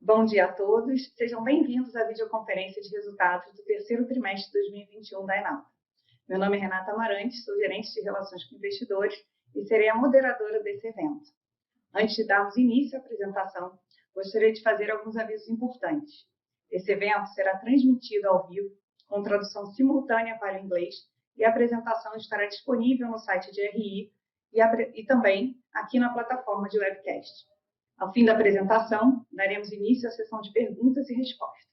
Bom dia a todos, sejam bem-vindos à videoconferência de resultados do terceiro trimestre de 2021 da Enalta. Meu nome é Renata Amarante, sou gerente de Relações com Investidores e serei a moderadora desse evento. Antes de darmos início à apresentação, gostaria de fazer alguns avisos importantes. Esse evento será transmitido ao vivo, com tradução simultânea para o inglês, e a apresentação estará disponível no site de RI e também aqui na plataforma de webcast. Ao fim da apresentação, daremos início à sessão de perguntas e respostas.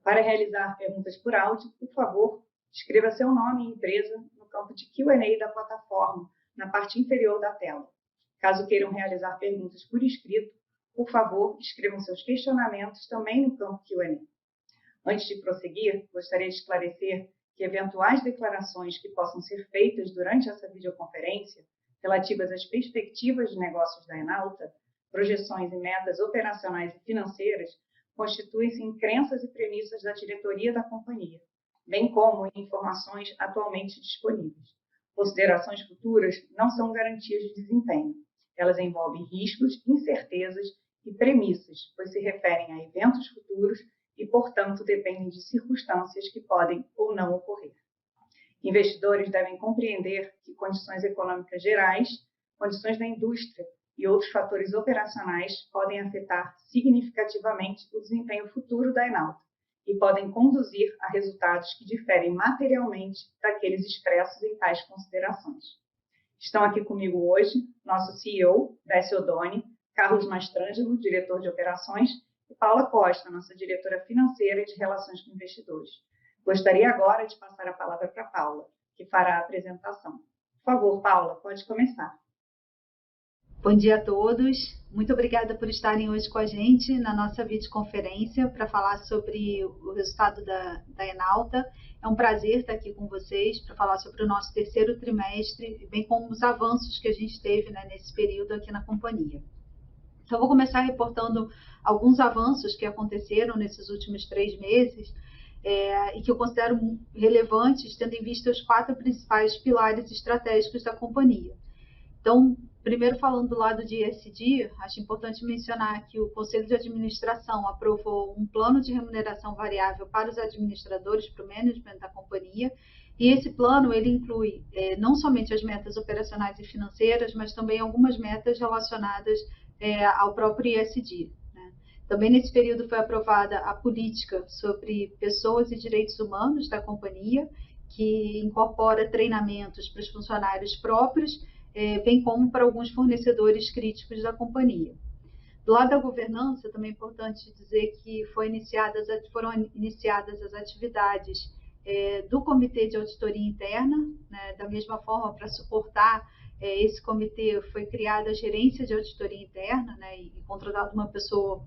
Para realizar perguntas por áudio, por favor, escreva seu nome e empresa no campo de Q&A da plataforma, na parte inferior da tela. Caso queiram realizar perguntas por escrito, por favor, escrevam seus questionamentos também no campo Q&A. Antes de prosseguir, gostaria de esclarecer que eventuais declarações que possam ser feitas durante essa videoconferência, relativas às perspectivas de negócios da Enalta, projeções e metas operacionais e financeiras, constituem-se em crenças e premissas da diretoria da companhia, bem como em informações atualmente disponíveis. Considerações futuras não são garantias de desempenho. Elas envolvem riscos, incertezas e premissas, pois se referem a eventos futuros e, portanto, dependem de circunstâncias que podem ou não ocorrer. Investidores devem compreender que condições econômicas gerais, condições da indústria e outros fatores operacionais podem afetar significativamente o desempenho futuro da Enalta e podem conduzir a resultados que diferem materialmente daqueles expressos em tais considerações. Estão aqui comigo hoje nosso CEO, Décio Oddoni, Carlos Mastrangelo, diretor de operações, e Paula Costa, nossa diretora financeira e de relações com investidores. Gostaria agora de passar a palavra para Paula, que fará a apresentação. Por favor, Paula, pode começar. Bom dia a todos, muito obrigada por estarem hoje com a gente na nossa videoconferência para falar sobre o resultado da Enalta. É um prazer estar aqui com vocês para falar sobre o nosso terceiro trimestre, bem como os avanços que a gente teve nesse período aqui na companhia. Então, vou começar reportando alguns avanços que aconteceram nesses últimos 3 meses e que eu considero relevantes, tendo em vista os 4 principais pilares estratégicos da companhia. Então, primeiro falando do lado de ESG, acho importante mencionar que o Conselho de Administração aprovou um plano de remuneração variável para os administradores, para o management da companhia, e esse plano ele inclui não somente as metas operacionais e financeiras, mas também algumas metas relacionadas ao próprio ESG. Né? Também nesse período foi aprovada a política sobre pessoas e direitos humanos da companhia, que incorpora treinamentos para os funcionários próprios, bem como para alguns fornecedores críticos da companhia. Do lado da governança, também é importante dizer que foram iniciadas as atividades do Comitê de Auditoria Interna, né, da mesma forma, para suportar esse comitê, foi criada a Gerência de Auditoria Interna, né, e contratada uma pessoa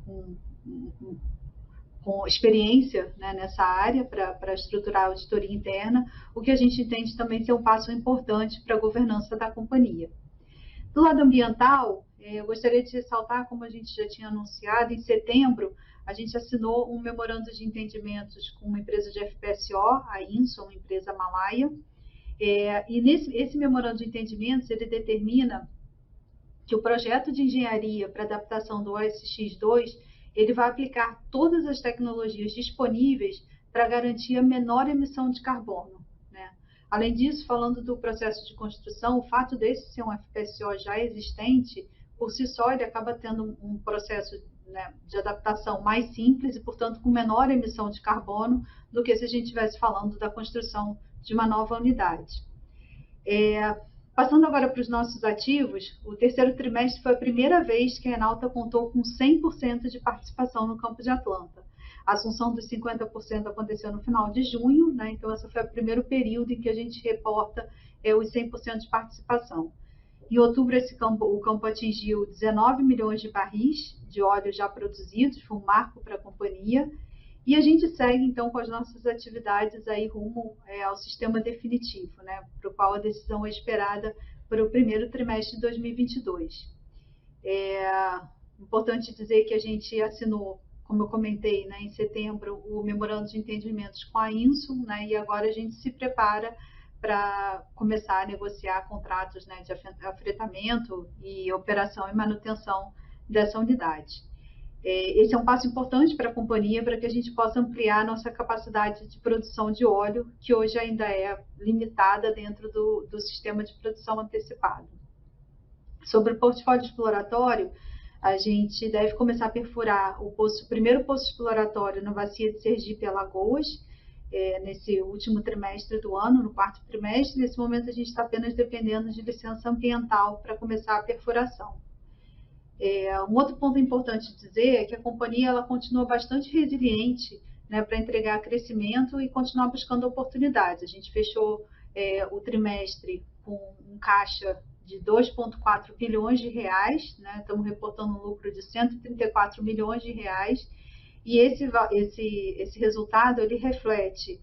com experiência nessa área para estruturar a auditoria interna, o que a gente entende também ser um passo importante para a governança da companhia. Do lado ambiental, eu gostaria de ressaltar, como a gente já tinha anunciado, em setembro, a gente assinou um memorando de entendimentos com uma empresa de FPSO, a INSO, uma empresa malaia, e esse memorando de entendimentos, ele determina que o projeto de engenharia para adaptação do OSX-2 ele vai aplicar todas as tecnologias disponíveis para garantir a menor emissão de carbono. Né? Além disso, falando do processo de construção, o fato desse ser um FPSO já existente, por si só, ele acaba tendo um processo de adaptação mais simples e, portanto, com menor emissão de carbono do que se a gente estivesse falando da construção de uma nova unidade. Passando agora para os nossos ativos, o terceiro trimestre foi a primeira vez que a Enalta contou com 100% de participação no Campo de Atlanta. A assunção dos 50% aconteceu no final de junho, né? Então esse foi o primeiro período em que a gente reporta os 100% de participação. Em outubro, o campo atingiu 19 milhões de barris de óleo já produzidos, foi um marco para a companhia. E a gente segue, então, com as nossas atividades aí rumo ao sistema definitivo, né, para o qual a decisão é esperada para o primeiro trimestre de 2022. Importante dizer que a gente assinou, como eu comentei, né, em setembro, o memorando de entendimentos com a INSO, né, e agora a gente se prepara para começar a negociar contratos, né, de afretamento e operação e manutenção dessa unidade. Esse é um passo importante para a companhia, para que a gente possa ampliar a nossa capacidade de produção de óleo, que hoje ainda é limitada dentro do sistema de produção antecipada. Sobre o portfólio exploratório, a gente deve começar a perfurar o primeiro poço exploratório na bacia de Sergipe e Alagoas, nesse último trimestre do ano, no quarto trimestre. Nesse momento, a gente está apenas dependendo de licença ambiental para começar a perfuração. Um outro ponto importante dizer é que a companhia ela continua bastante resiliente, né, para entregar crescimento e continuar buscando oportunidades. A gente fechou o trimestre com um caixa de 2,4 bilhões de reais, né, estamos reportando um lucro de 134 milhões de reais, e esse resultado ele reflete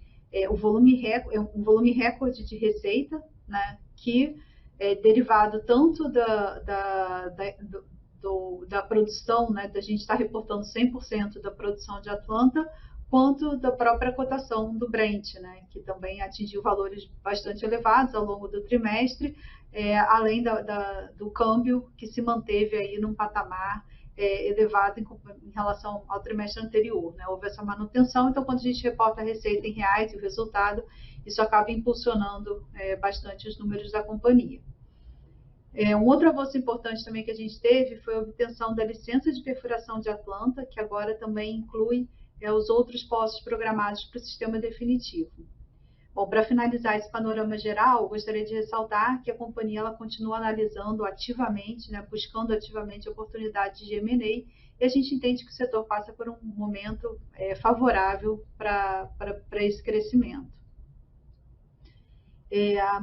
um volume recorde de receita, né, que é derivado tanto da produção, né, da gente estar reportando 100% da produção de Atlanta, quanto da própria cotação do Brent, né, que também atingiu valores bastante elevados ao longo do trimestre, além do câmbio que se manteve aí num patamar elevado em relação ao trimestre anterior, né? Houve essa manutenção, então quando a gente reporta a receita em reais e o resultado, isso acaba impulsionando bastante os números da companhia. Um outro avanço importante também que a gente teve foi a obtenção da licença de perfuração de Atlanta, que agora também inclui os outros poços programados para o sistema definitivo. Bom, para finalizar esse panorama geral, gostaria de ressaltar que a companhia ela continua analisando ativamente, né, buscando ativamente oportunidades de M&A, e a gente entende que o setor passa por um momento favorável para esse crescimento.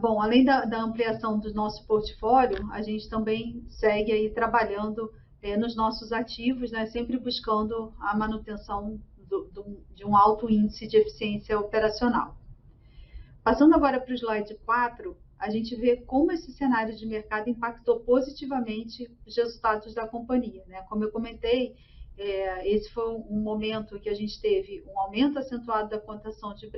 Bom, além da ampliação do nosso portfólio, a gente também segue aí trabalhando nos nossos ativos, né, sempre buscando a manutenção de um alto índice de eficiência operacional. Passando agora para o slide 4, a gente vê como esse cenário de mercado impactou positivamente os resultados da companhia, né? Como eu comentei, esse foi um momento que a gente teve um aumento acentuado da cotação do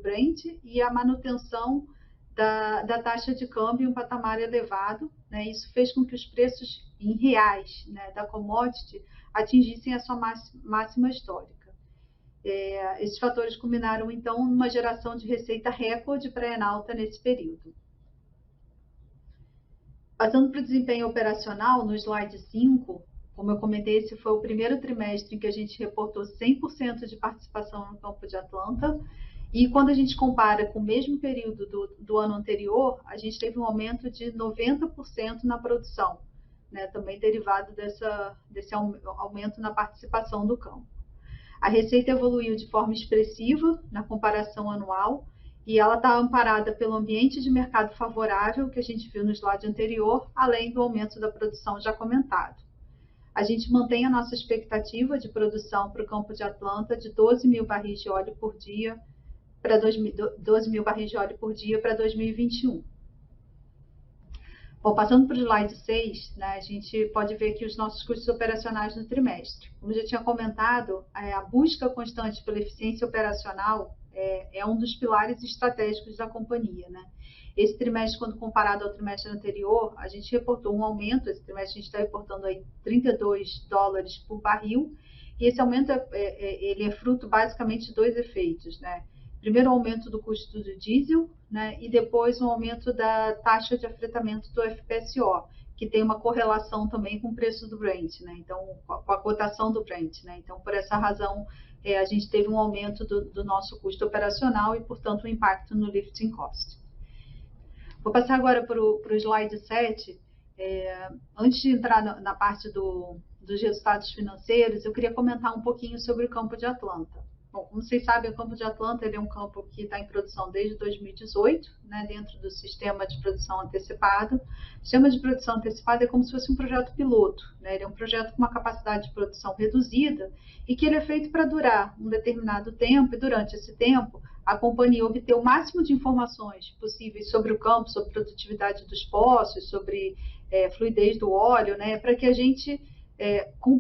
Brent e a manutenção da taxa de câmbio em um patamar elevado, né? Isso fez com que os preços em reais, né, da commodity atingissem a sua máxima histórica. Esses fatores culminaram, então, numa geração de receita recorde para a Enauta nesse período. Passando para o desempenho operacional, no slide 5, como eu comentei, esse foi o primeiro trimestre em que a gente reportou 100% de participação no campo de Atlanta, e quando a gente compara com o mesmo período do ano anterior, a gente teve um aumento de 90% na produção, né, também derivado desse aumento na participação do campo. A receita evoluiu de forma expressiva na comparação anual e ela está amparada pelo ambiente de mercado favorável que a gente viu no slide anterior, além do aumento da produção já comentado. A gente mantém a nossa expectativa de produção para o campo de Atlanta de 12 mil barris de óleo por dia para 2021. Bom, passando para o slide 6, né, a gente pode ver aqui os nossos custos operacionais no trimestre. Como eu já tinha comentado, a busca constante pela eficiência operacional é um dos pilares estratégicos da companhia, né? Esse trimestre, quando comparado ao trimestre anterior, a gente reportou um aumento. Esse trimestre a gente está reportando aí $32 por barril, e esse aumento ele é fruto basicamente de dois efeitos, né? Primeiro, o aumento do custo do diesel, né, e depois um aumento da taxa de afretamento do FPSO, que tem uma correlação também com o preço do Brent, né, então, com a cotação do Brent, né, então, por essa razão, a gente teve um aumento do nosso custo operacional e, portanto, um impacto no lifting cost. Vou passar agora para o slide 7. Antes de entrar na parte dos resultados financeiros, eu queria comentar um pouquinho sobre o campo de Atlanta. Bom, como vocês sabem, o campo de Atlanta ele é um campo que está em produção desde 2018, né, dentro do sistema de produção antecipada. O sistema de produção antecipada é como se fosse um projeto piloto, né? Ele é um projeto com uma capacidade de produção reduzida e que ele é feito para durar um determinado tempo, e durante esse tempo a companhia obter o máximo de informações possíveis sobre o campo, sobre a produtividade dos poços, sobre fluidez do óleo, né, para que a gente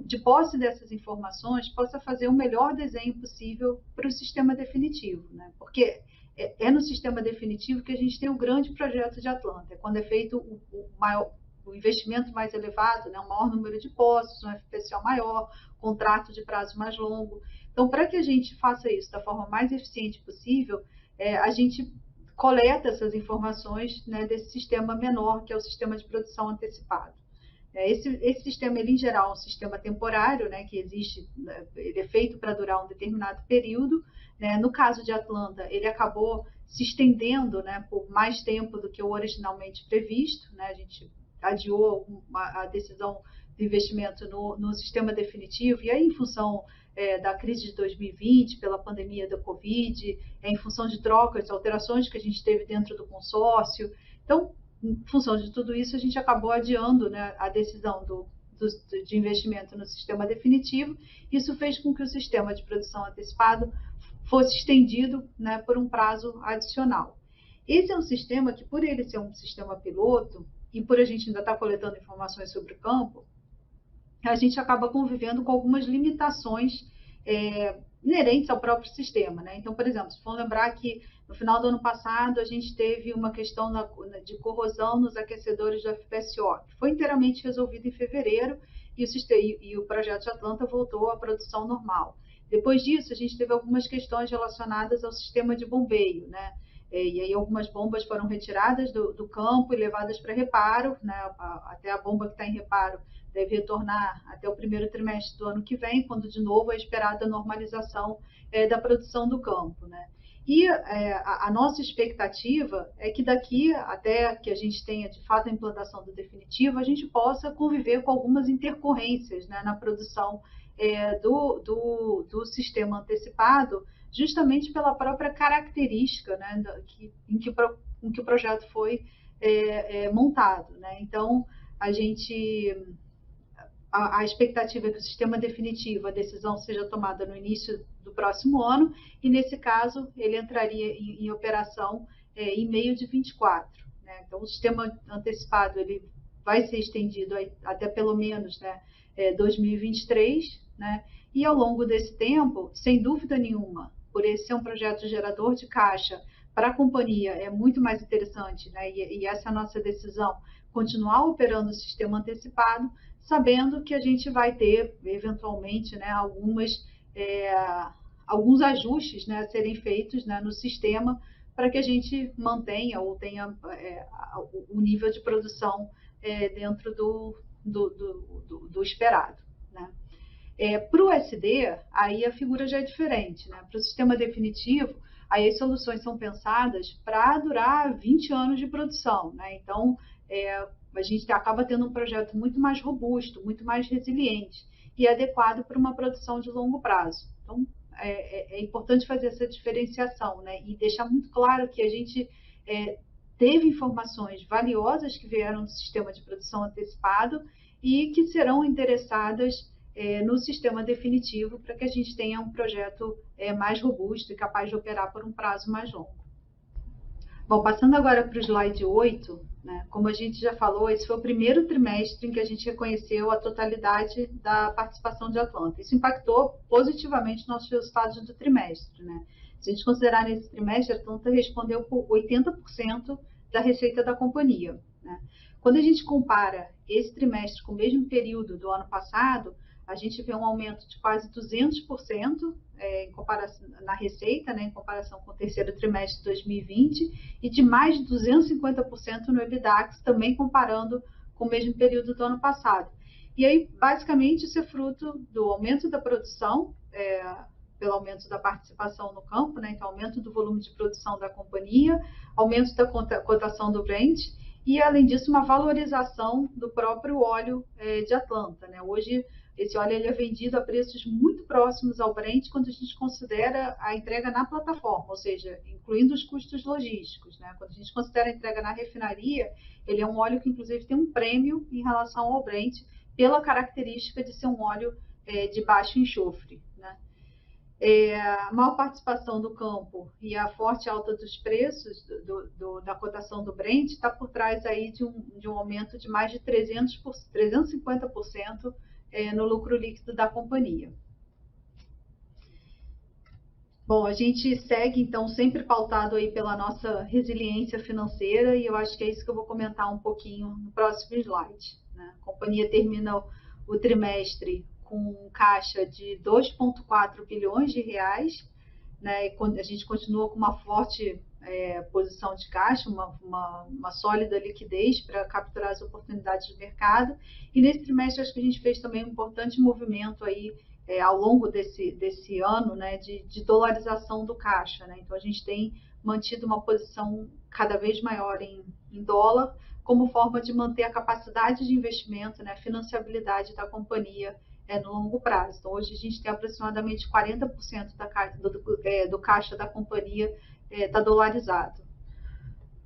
de posse dessas informações, possa fazer o melhor desenho possível para o sistema definitivo, né? Porque é no sistema definitivo que a gente tem o grande projeto de Atlanta, quando é feito o investimento mais elevado, né? O maior número de poços, um FPSO maior, contrato de prazo mais longo. Então, para que a gente faça isso da forma mais eficiente possível, a gente coleta essas informações, né, desse sistema menor, que é o sistema de produção antecipado. Esse sistema, ele, em geral, é um sistema temporário, né, que existe, ele é feito para durar um determinado período. Né? No caso de Atlanta, ele acabou se estendendo, né, por mais tempo do que o originalmente previsto. Né? A gente adiou a decisão de investimento no sistema definitivo, e aí, em função da crise de 2020, pela pandemia da Covid, em função de trocas, alterações que a gente teve dentro do consórcio. Então, em função de tudo isso, a gente acabou adiando, né, a decisão de investimento no sistema definitivo. Isso fez com que o sistema de produção antecipado fosse estendido, né, por um prazo adicional. Esse é um sistema que, por ele ser um sistema piloto, e por a gente ainda estar coletando informações sobre o campo, a gente acaba convivendo com algumas limitações inerentes ao próprio sistema. Né? Então, por exemplo, se for lembrar que no final do ano passado a gente teve uma questão de corrosão nos aquecedores do FPSO, que foi inteiramente resolvida em fevereiro, e o projeto de Atlanta voltou à produção normal. Depois disso, a gente teve algumas questões relacionadas ao sistema de bombeio, né? E aí algumas bombas foram retiradas do campo e levadas para reparo, né? Até a bomba que está em reparo deve retornar até o primeiro trimestre do ano que vem, quando de novo é esperada a normalização da produção do campo, né? E a nossa expectativa é que daqui até que a gente tenha de fato a implantação do definitivo, a gente possa conviver com algumas intercorrências, né, na produção do sistema antecipado, justamente pela própria característica, né, em que o projeto foi montado. Né? Então, a expectativa é que o sistema definitivo, a decisão seja tomada no início do próximo ano, e nesse caso ele entraria em operação em meio de 24. Né? Então, o sistema antecipado ele vai ser estendido até pelo menos, né, 2023, né? E ao longo desse tempo, sem dúvida nenhuma, por esse ser um projeto gerador de caixa para a companhia, é muito mais interessante, né? E essa é a nossa decisão, continuar operando o sistema antecipado, sabendo que a gente vai ter, eventualmente, né, alguns ajustes, né, a serem feitos, né, no sistema para que a gente mantenha ou tenha o nível de produção dentro do esperado. Né? Para o SD, aí a figura já é diferente. Né? Para o sistema definitivo, aí as soluções são pensadas para durar 20 anos de produção. Né? Então, a gente acaba tendo um projeto muito mais robusto, muito mais resiliente e adequado para uma produção de longo prazo. Então, é importante fazer essa diferenciação, né? E deixar muito claro que a gente teve informações valiosas que vieram do sistema de produção antecipado e que serão endereçadas no sistema definitivo para que a gente tenha um projeto mais robusto e capaz de operar por um prazo mais longo. Bom, passando agora para o slide 8, né, como a gente já falou, esse foi o primeiro trimestre em que a gente reconheceu a totalidade da participação de Atlanta. Isso impactou positivamente nossos resultados do trimestre. Né? Se a gente considerar nesse trimestre, a Atlanta respondeu por 80% da receita da companhia. Né? Quando a gente compara esse trimestre com o mesmo período do ano passado, a gente vê um aumento de quase 200% na receita, né, em comparação com o terceiro trimestre de 2020, e de mais de 250% no EBITDAX, também comparando com o mesmo período do ano passado. E aí, basicamente, isso é fruto do aumento da produção, pelo aumento da participação no campo, né, então aumento do volume de produção da companhia, aumento da cotação do Brent, e, além disso, uma valorização do próprio óleo de Atlanta. Né? Hoje, esse óleo ele é vendido a preços muito próximos ao Brent quando a gente considera a entrega na plataforma, ou seja, incluindo os custos logísticos. Né? Quando a gente considera a entrega na refinaria, ele é um óleo que, inclusive, tem um prêmio em relação ao Brent pela característica de ser um óleo de baixo enxofre. Né? A maior participação do campo e a forte alta dos preços da cotação do Brent está por trás aí de um aumento de mais de 350% no lucro líquido da companhia. Bom, a gente segue, então, sempre pautado aí pela nossa resiliência financeira, e eu acho que é isso que eu vou comentar um pouquinho no próximo slide. Né? A companhia termina o trimestre com caixa de 2,4 bilhões de reais, né? A gente continua com uma forte posição de caixa, uma sólida liquidez para capturar as oportunidades de mercado. E nesse trimestre acho que a gente fez também um importante movimento aí ao longo desse ano, né, de dolarização do caixa, né? Então a gente tem mantido uma posição cada vez maior em dólar, como forma de manter a capacidade de investimento, né, a financiabilidade da companhia no longo prazo. Então, hoje a gente tem aproximadamente 40% do caixa da companhia está dolarizado.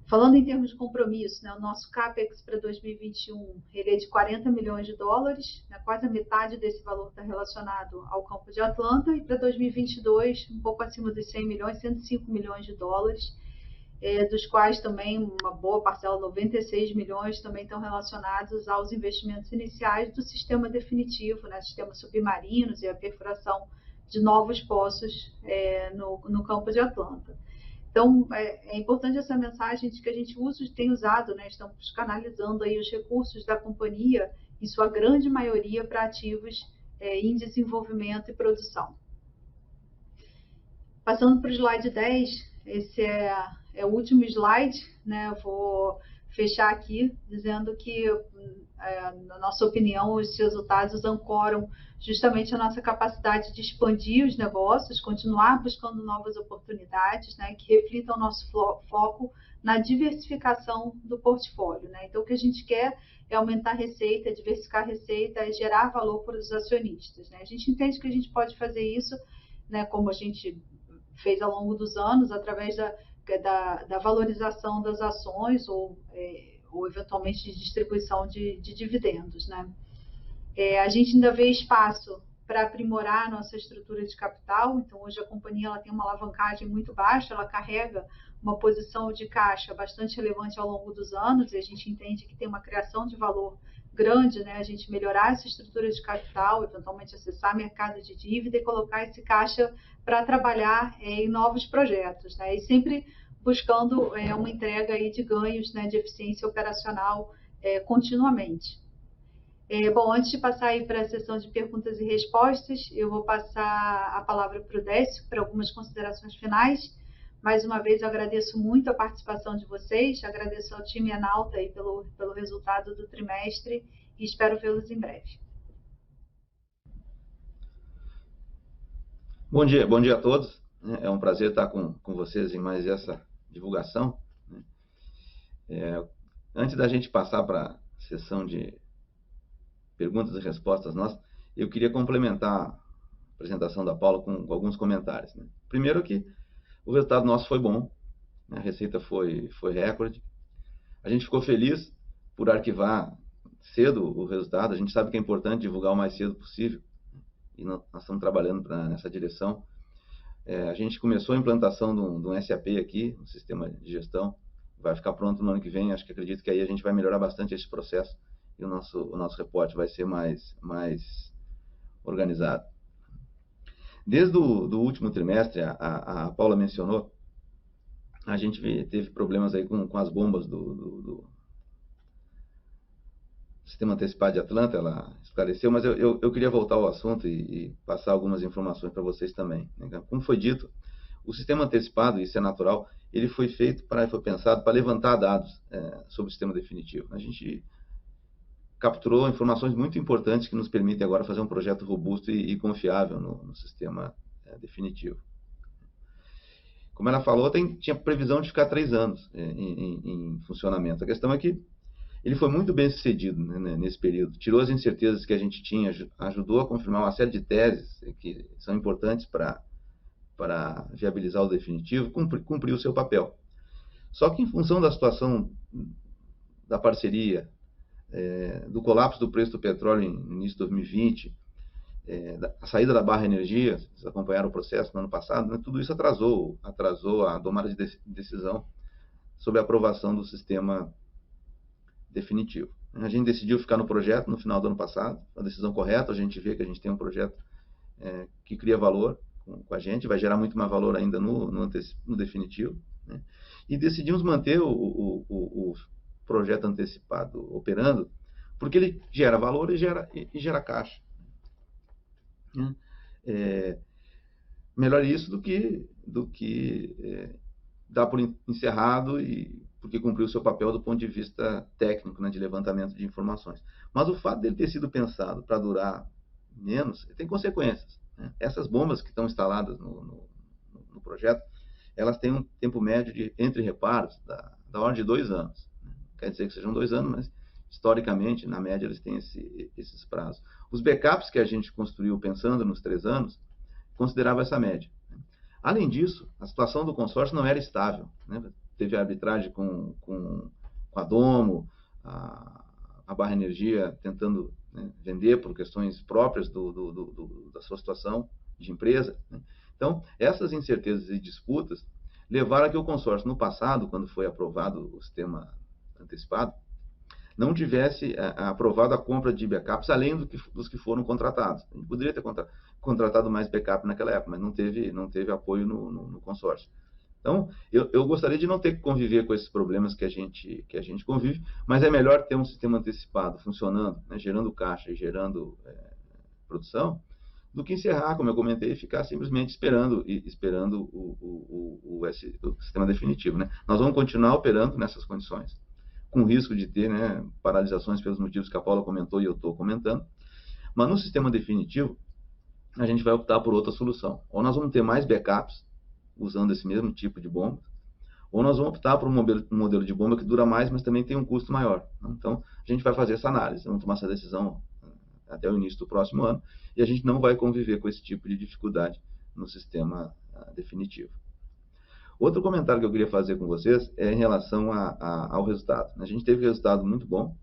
Falando em termos de compromisso, né, o nosso CAPEX para 2021 ele é de 40 milhões de dólares, né, quase a metade desse valor está relacionado ao campo de Atlanta, e para 2022, um pouco acima dos 100 milhões, 105 milhões de dólares, dos quais também uma boa parcela, 96 milhões, também estão relacionados aos investimentos iniciais do sistema definitivo, né, sistemas submarinos e a perfuração de novos poços no campo de Atlanta. Então, é importante essa mensagem de que a gente tem usado, né, estamos canalizando aí os recursos da companhia, em sua grande maioria, para ativos em desenvolvimento e produção. Passando para o slide 10, esse é o último slide, né? Eu vou fechar aqui dizendo que, na nossa opinião, os resultados ancoram justamente a nossa capacidade de expandir os negócios, continuar buscando novas oportunidades, né, que reflitam o nosso foco na diversificação do portfólio, né? Então, o que a gente quer é aumentar a receita, diversificar a receita e gerar valor para os acionistas, né? A gente entende que a gente pode fazer isso, né, como a gente fez ao longo dos anos, através da valorização das ações ou eventualmente de distribuição de dividendos, né? A gente ainda vê espaço para aprimorar a nossa estrutura de capital. Então, hoje a companhia ela tem uma alavancagem muito baixa, ela carrega uma posição de caixa bastante relevante ao longo dos anos, e a gente entende que tem uma criação de valor grande, né? A gente melhorar essa estrutura de capital, eventualmente acessar mercado de dívida e colocar esse caixa para trabalhar em novos projetos, né? E sempre buscando uma entrega aí de ganhos, né, de eficiência operacional continuamente. Bom, antes de passar aí para a sessão de perguntas e respostas, eu vou passar a palavra para o Décio para algumas considerações finais. Mais uma vez, eu agradeço muito a participação de vocês, agradeço ao time Enalta aí pelo resultado do trimestre e espero vê-los em breve. Bom dia a todos. É um prazer estar com vocês em mais essa divulgação. Antes da gente passar para a sessão de perguntas e respostas nossas, eu queria complementar a apresentação da Paula com alguns comentários, né? Primeiro que o resultado nosso foi bom, né? A receita foi recorde. A gente ficou feliz por arquivar cedo o resultado. A gente sabe que é importante divulgar o mais cedo possível e nós estamos trabalhando nessa direção. A gente começou a implantação de um SAP aqui, um sistema de gestão, vai ficar pronto no ano que vem. Acredito que aí a gente vai melhorar bastante esse processo e o nosso reporte vai ser mais organizado. Desde o último trimestre, a Paula mencionou, a gente teve problemas aí com as bombas do sistema antecipado de Atlanta, ela esclareceu, mas eu queria voltar ao assunto e passar algumas informações para vocês também, né? Como foi dito, o sistema antecipado, isso é natural, ele foi pensado para levantar dados sobre o sistema definitivo. A gente capturou informações muito importantes que nos permitem agora fazer um projeto robusto e confiável no sistema definitivo. Como ela falou, tinha previsão de ficar 3 anos em funcionamento. A questão é que ele foi muito bem sucedido, né, nesse período. Tirou as incertezas que a gente tinha, ajudou a confirmar uma série de teses que são importantes para viabilizar o definitivo, cumpriu o seu papel. Só que em função da situação da parceria, do colapso do preço do petróleo no início de 2020, a saída da Barra Energia, vocês acompanharam o processo no ano passado, né, tudo isso atrasou a tomada de decisão sobre a aprovação do sistema definitivo. A gente decidiu ficar no projeto no final do ano passado, a decisão correta. A gente vê que a gente tem um projeto que cria valor com a gente, vai gerar muito mais valor ainda no definitivo, né? E decidimos manter o projeto antecipado operando, porque ele gera valor e gera caixa. né? Melhor isso do que dar por encerrado e porque cumpriu o seu papel do ponto de vista técnico, né, de levantamento de informações. Mas o fato dele ter sido pensado para durar menos tem consequências, né? Essas bombas que estão instaladas no projeto, elas têm um tempo médio entre reparos da ordem de 2 anos. Quer dizer que sejam 2 anos, mas historicamente, na média, eles têm esses prazos. Os backups que a gente construiu pensando nos 3 anos, considerava essa média. Além disso, a situação do consórcio não era estável, né? Teve a arbitragem com a Domo, a Barra Energia tentando, né, vender por questões próprias da sua situação de empresa, né? Então, essas incertezas e disputas levaram a que o consórcio, no passado, quando foi aprovado o sistema antecipado, não tivesse aprovado a compra de backups além dos que foram contratados. A gente poderia ter contratado mais backup naquela época, mas não teve apoio no consórcio. Então, eu gostaria de não ter que conviver com esses problemas que a gente convive, mas é melhor ter um sistema antecipado funcionando, né, gerando caixa e gerando produção, do que encerrar, como eu comentei, e ficar simplesmente esperando o sistema definitivo, né? Nós vamos continuar operando nessas condições, com risco de ter, né, paralisações pelos motivos que a Paula comentou e eu estou comentando. Mas no sistema definitivo, a gente vai optar por outra solução. Ou nós vamos ter mais backups, usando esse mesmo tipo de bomba, ou nós vamos optar por um modelo de bomba que dura mais, mas também tem um custo maior. Então, a gente vai fazer essa análise, vamos tomar essa decisão até o início do próximo ano, e a gente não vai conviver com esse tipo de dificuldade no sistema definitivo. Outro comentário que eu queria fazer com vocês é em relação ao resultado. A gente teve resultado muito bom,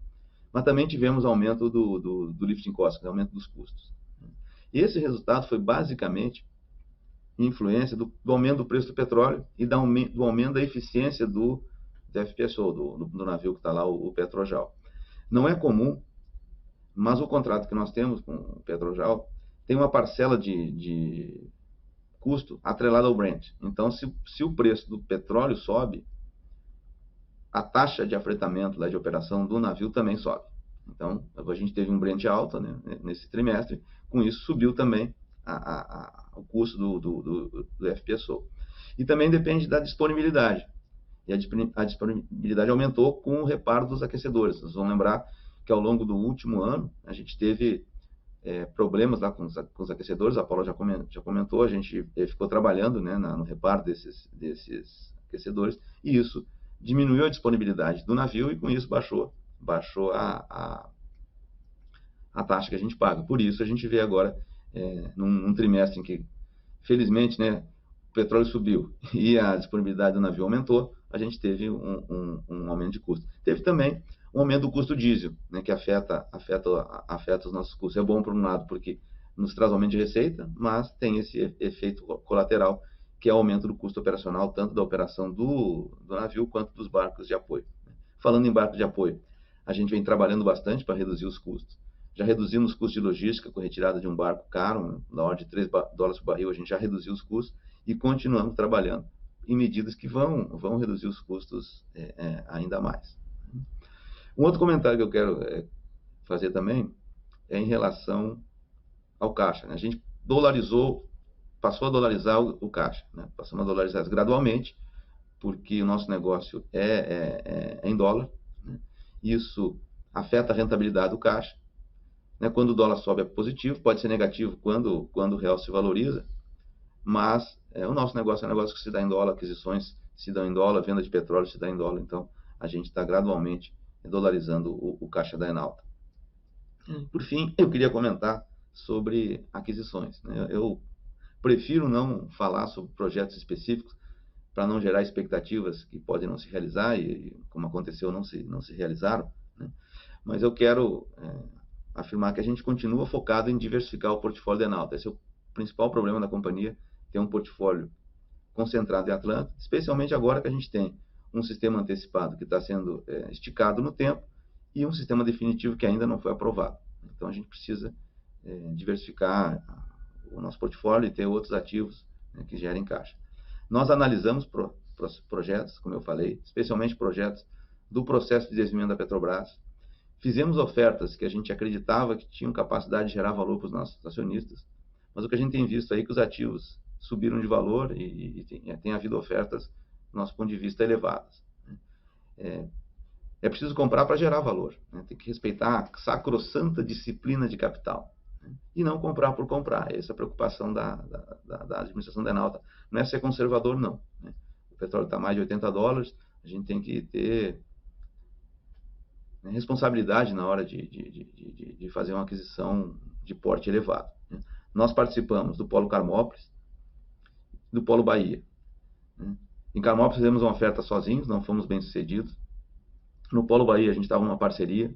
mas também tivemos aumento do lifting cost, aumento dos custos. E esse resultado foi basicamente influência do aumento do preço do petróleo e do aumento da eficiência do FPSO, do navio que está lá, o Petrojal. Não é comum, mas o contrato que nós temos com o Petrojal tem uma parcela de custo atrelado ao Brent. Então, se o preço do petróleo sobe, a taxa de afretamento de operação do navio também sobe. Então, a gente teve um Brent alto, né, nesse trimestre, com isso subiu também o custo do FPSO. E também depende da disponibilidade. E a disponibilidade aumentou com o reparo dos aquecedores. Vocês vão lembrar que ao longo do último ano, a gente teve problemas lá com os aquecedores, a Paula já comentou, a gente ficou trabalhando, né, no reparo desses aquecedores, e isso diminuiu a disponibilidade do navio e com isso baixou a taxa que a gente paga. Por isso a gente vê agora, num trimestre em que, felizmente, né, o petróleo subiu e a disponibilidade do navio aumentou, a gente teve um aumento de custo. Teve também um aumento do custo diesel, né, que afeta os nossos custos. É bom, por um lado, porque nos traz aumento de receita, mas tem esse efeito colateral, que é o aumento do custo operacional, tanto da operação do navio, quanto dos barcos de apoio. Falando em barco de apoio, a gente vem trabalhando bastante para reduzir os custos. Já reduzimos os custos de logística com retirada de um barco caro, né, na ordem de $3 por barril, a gente já reduziu os custos e continuamos trabalhando em medidas que vão reduzir os custos ainda mais. Um outro comentário que eu quero fazer também é em relação ao caixa, né? A gente passou a dolarizar o caixa, né? Passamos a dolarizar gradualmente, porque o nosso negócio é em dólar, né? Isso afeta a rentabilidade do caixa, né? Quando o dólar sobe é positivo, pode ser negativo quando o real se valoriza, mas o nosso negócio é um negócio que se dá em dólar, aquisições se dão em dólar, venda de petróleo se dá em dólar, então a gente está gradualmente dolarizando o caixa da Enalta. Por fim, eu queria comentar sobre aquisições, né? Eu prefiro não falar sobre projetos específicos para não gerar expectativas que podem não se realizar e, como aconteceu, não se realizaram, né? Mas eu quero afirmar que a gente continua focado em diversificar o portfólio da Enalta. Esse é o principal problema da companhia, ter um portfólio concentrado em Atlanta, especialmente agora que a gente tem um sistema antecipado que está sendo esticado no tempo e um sistema definitivo que ainda não foi aprovado. Então, a gente precisa diversificar o nosso portfólio e ter outros ativos, né, que gerem caixa. Nós analisamos projetos, como eu falei, especialmente projetos do processo de desenvolvimento da Petrobras. Fizemos ofertas que a gente acreditava que tinham capacidade de gerar valor para os nossos acionistas, mas o que a gente tem visto aí é que os ativos subiram de valor e tem havido ofertas, do nosso ponto de vista, elevadas. É preciso comprar para gerar valor, né? Tem que respeitar a sacrossanta disciplina de capital, né? E não comprar por comprar. Essa é a preocupação da administração da Enauta. Não é ser conservador, não, né? O petróleo está mais de $80, a gente tem que ter, né, responsabilidade na hora de fazer uma aquisição de porte elevado, né? Nós participamos do Polo Carmópolis, do Polo Bahia, né? Em Carmópolis fizemos uma oferta sozinhos, não fomos bem sucedidos. No Polo Bahia a gente estava numa parceria,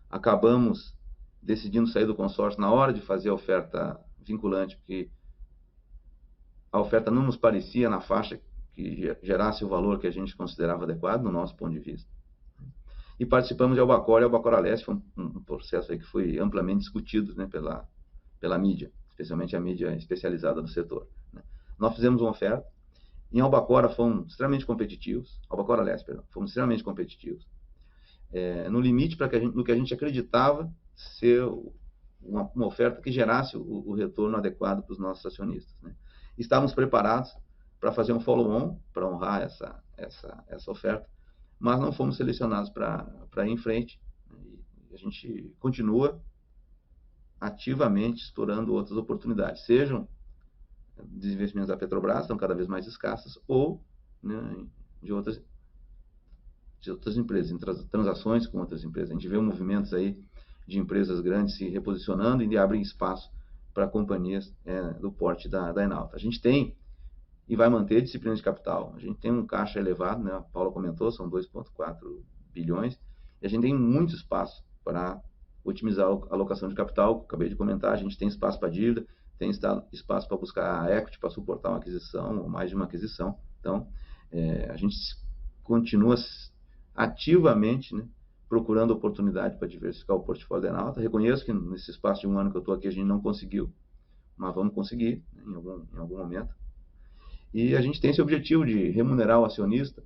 acabamos decidindo sair do consórcio na hora de fazer a oferta vinculante, porque a oferta não nos parecia na faixa que gerasse o valor que a gente considerava adequado, no nosso ponto de vista. E participamos de Albacora e Albacora Leste, foi um processo aí que foi amplamente discutido, né, pela mídia, especialmente a mídia especializada no setor, né. Nós fizemos uma oferta, em Albacora fomos extremamente competitivos, Albacora Leste, perdão, fomos extremamente competitivos, no limite no que a gente acreditava ser uma oferta que gerasse o retorno adequado para os nossos acionistas, né. Estávamos preparados para fazer um follow-on, para honrar essa oferta, mas não fomos selecionados para ir em frente, né. E a gente continua ativamente explorando outras oportunidades, sejam desinvestimentos da Petrobras, estão cada vez mais escassas, ou, né, de outras empresas, em transações com outras empresas. A gente vê movimentos aí de empresas grandes se reposicionando e abrem espaço para companhias do porte da Enauta. A gente tem e vai manter disciplina de capital. A gente tem um caixa elevado, né? A Paula comentou, são 2,4 bilhões, e a gente tem muito espaço para otimizar a alocação de capital, acabei de comentar, a gente tem espaço para dívida, tem espaço para buscar equity, para suportar uma aquisição, ou mais de uma aquisição. Então, a gente continua ativamente, né, procurando oportunidade para diversificar o portfólio da Enauta. Reconheço que nesse espaço de um ano que eu estou aqui, a gente não conseguiu, mas vamos conseguir, né, em algum momento. E a gente tem esse objetivo de remunerar o acionista,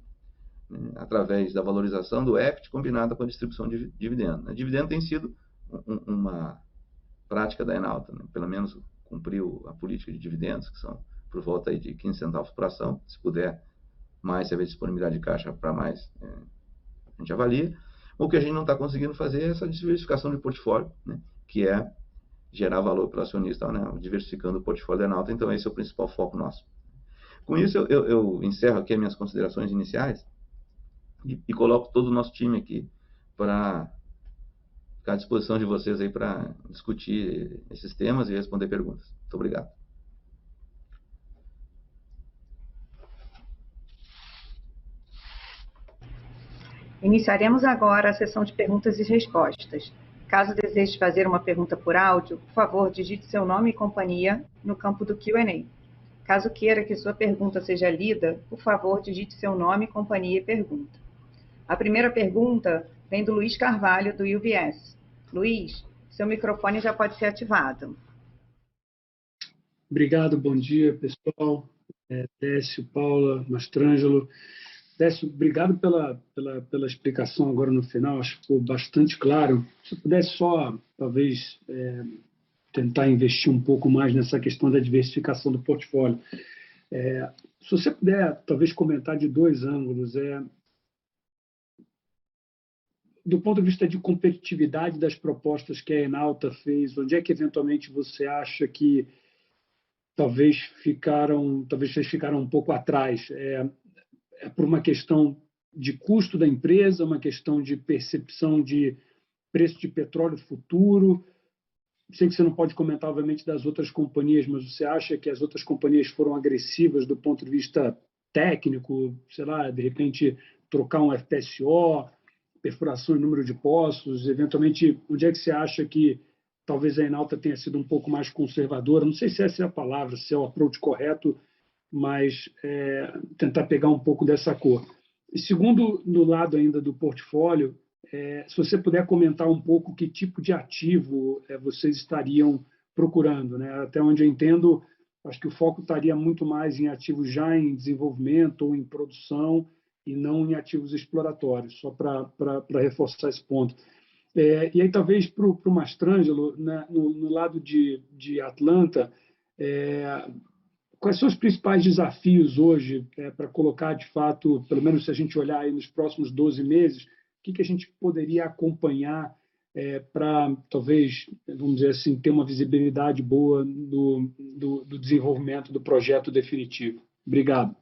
né, através da valorização do equity combinada com a distribuição de dividendo. A dividendo tem sido uma prática da Enauta, né? Pelo menos cumpriu a política de dividendos, que são por volta aí de 15 centavos por ação. Se puder mais, se haver disponibilidade de caixa para mais, a gente avalia. O que a gente não está conseguindo fazer é essa diversificação de portfólio, né? Que é gerar valor para o acionista, né? Diversificando o portfólio da Enauta. Então, esse é o principal foco nosso. Com isso, eu encerro aqui as minhas considerações iniciais e coloco todo o nosso time aqui para ficar à disposição de vocês aí para discutir esses temas e responder perguntas. Muito obrigado. Iniciaremos agora a sessão de perguntas e respostas. Caso deseje fazer uma pergunta por áudio, por favor, digite seu nome e companhia no campo do Q&A. Caso queira que sua pergunta seja lida, por favor, digite seu nome, companhia e pergunta. A primeira pergunta vem do Luiz Carvalho, do UBS. Luiz, seu microfone já pode ser ativado. Obrigado, bom dia, pessoal. Décio, Paula, Mastrangelo. Décio, obrigado pela explicação agora no final, acho que ficou bastante claro. Se eu pudesse só, talvez, tentar investir um pouco mais nessa questão da diversificação do portfólio. Se você puder, talvez, comentar de dois ângulos. Do ponto de vista de competitividade das propostas que a Enauta fez, onde é que, eventualmente, você acha que talvez vocês ficaram um pouco atrás? É por uma questão de custo da empresa, uma questão de percepção de preço de petróleo futuro? Sei que você não pode comentar, obviamente, das outras companhias, mas você acha que as outras companhias foram agressivas do ponto de vista técnico? Sei lá, de repente, trocar um FPSO, perfuração em número de poços, eventualmente, onde é que você acha que talvez a Enauta tenha sido um pouco mais conservadora? Não sei se essa é a palavra, se é o approach correto, mas tentar pegar um pouco dessa cor. E segundo, no lado ainda do portfólio, se você puder comentar um pouco que tipo de ativo vocês estariam procurando, né? Até onde eu entendo, acho que o foco estaria muito mais em ativos já em desenvolvimento ou em produção e não em ativos exploratórios, só para reforçar esse ponto. E aí, talvez, para o Mastrangelo, né, no lado de Atlanta, Quais são os principais desafios hoje para colocar, de fato, pelo menos se a gente olhar aí nos próximos 12 meses, o que a gente poderia acompanhar para, talvez, vamos dizer assim, ter uma visibilidade boa do desenvolvimento do projeto definitivo? Obrigado.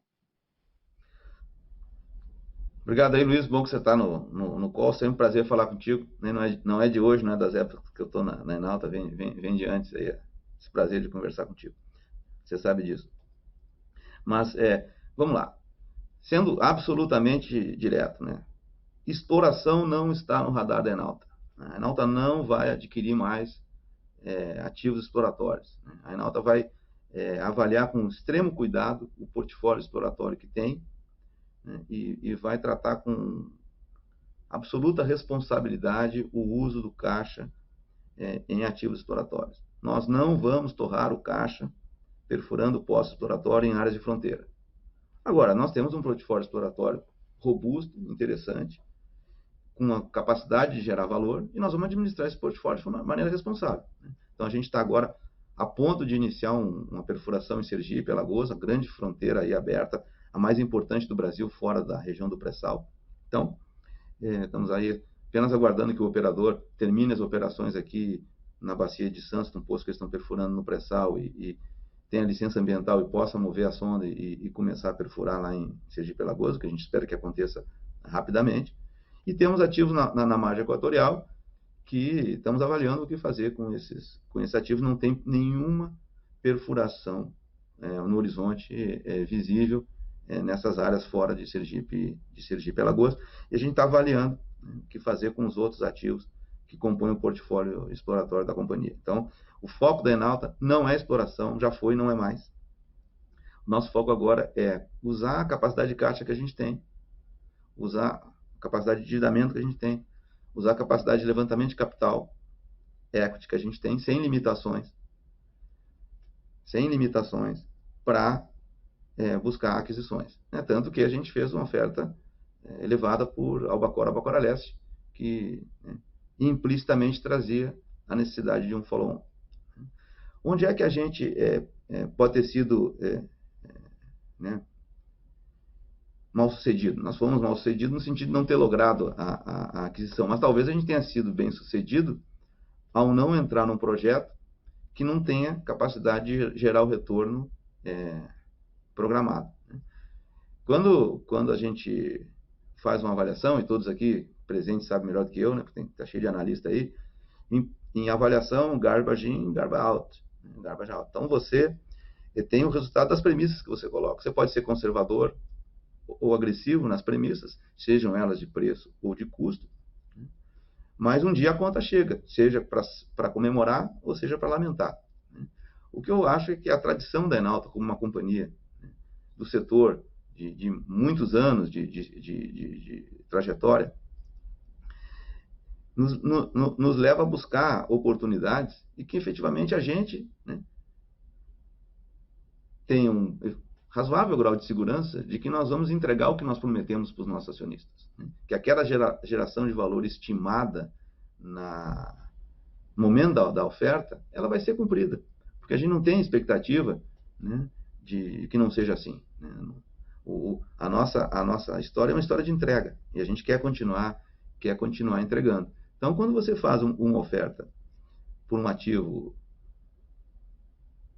Obrigado aí, Luiz. Bom que você está no call. Sempre um prazer falar contigo. Não é de hoje, não é das épocas que eu estou na Enauta, vem de antes aí, esse prazer de conversar contigo. Você sabe disso. Mas, vamos lá. Sendo absolutamente direto, né? Exploração não está no radar da Enauta. A Enauta não vai adquirir mais ativos exploratórios. A Enauta vai avaliar com extremo cuidado o portfólio exploratório que tem, né? E vai tratar com absoluta responsabilidade o uso do caixa em ativos exploratórios. Nós não vamos torrar o caixa perfurando poço exploratório em áreas de fronteira. Agora, nós temos um portfólio exploratório robusto, interessante, com uma capacidade de gerar valor, e nós vamos administrar esse portfólio de uma maneira responsável. Então, a gente está agora a ponto de iniciar uma perfuração em Sergipe, Alagoas, a grande fronteira aí aberta, a mais importante do Brasil, fora da região do pré-sal. Então, estamos aí apenas aguardando que o operador termine as operações aqui na bacia de Santos, no poço que eles estão perfurando no pré-sal, e tenha licença ambiental e possa mover a sonda e começar a perfurar lá em Sergipe, Alagoas, que a gente espera que aconteça rapidamente. E temos ativos na margem equatorial, que estamos avaliando o que fazer com esse ativo. Não tem nenhuma perfuração no horizonte visível nessas áreas fora de Sergipe, Alagoas. E a gente está avaliando o que fazer com os outros ativos que compõem o portfólio exploratório da companhia. Então, o foco da Enauta não é exploração, já foi e não é mais. O nosso foco agora é usar a capacidade de caixa que a gente tem, usar a capacidade de endividamento que a gente tem, usar a capacidade de levantamento de capital, equity que a gente tem, sem limitações, para buscar aquisições. Tanto que a gente fez uma oferta elevada por Albacora Leste, que implicitamente trazia a necessidade de um follow-on. Onde é que a gente pode ter sido mal sucedido? Nós fomos mal sucedidos no sentido de não ter logrado a aquisição, mas talvez a gente tenha sido bem sucedido ao não entrar num projeto que não tenha capacidade de gerar o retorno programado. Quando a gente faz uma avaliação, e todos aqui presentes sabem melhor do que eu, né, porque está cheio de analista aí, em avaliação, garbage in, garbage out. Então, você tem o resultado das premissas que você coloca. Você pode ser conservador ou agressivo nas premissas, sejam elas de preço ou de custo, mas um dia a conta chega, seja para comemorar ou seja para lamentar. O que eu acho é que a tradição da Enauta como uma companhia do setor de muitos anos de trajetória nos leva a buscar oportunidades e que efetivamente a gente tem um razoável grau de segurança de que nós vamos entregar o que nós prometemos para os nossos acionistas. Que aquela geração de valor estimada no momento da oferta, ela vai ser cumprida. Porque a gente não tem expectativa de que não seja assim. A nossa história é uma história de entrega. E a gente quer continuar entregando. Então, quando você faz uma oferta por um ativo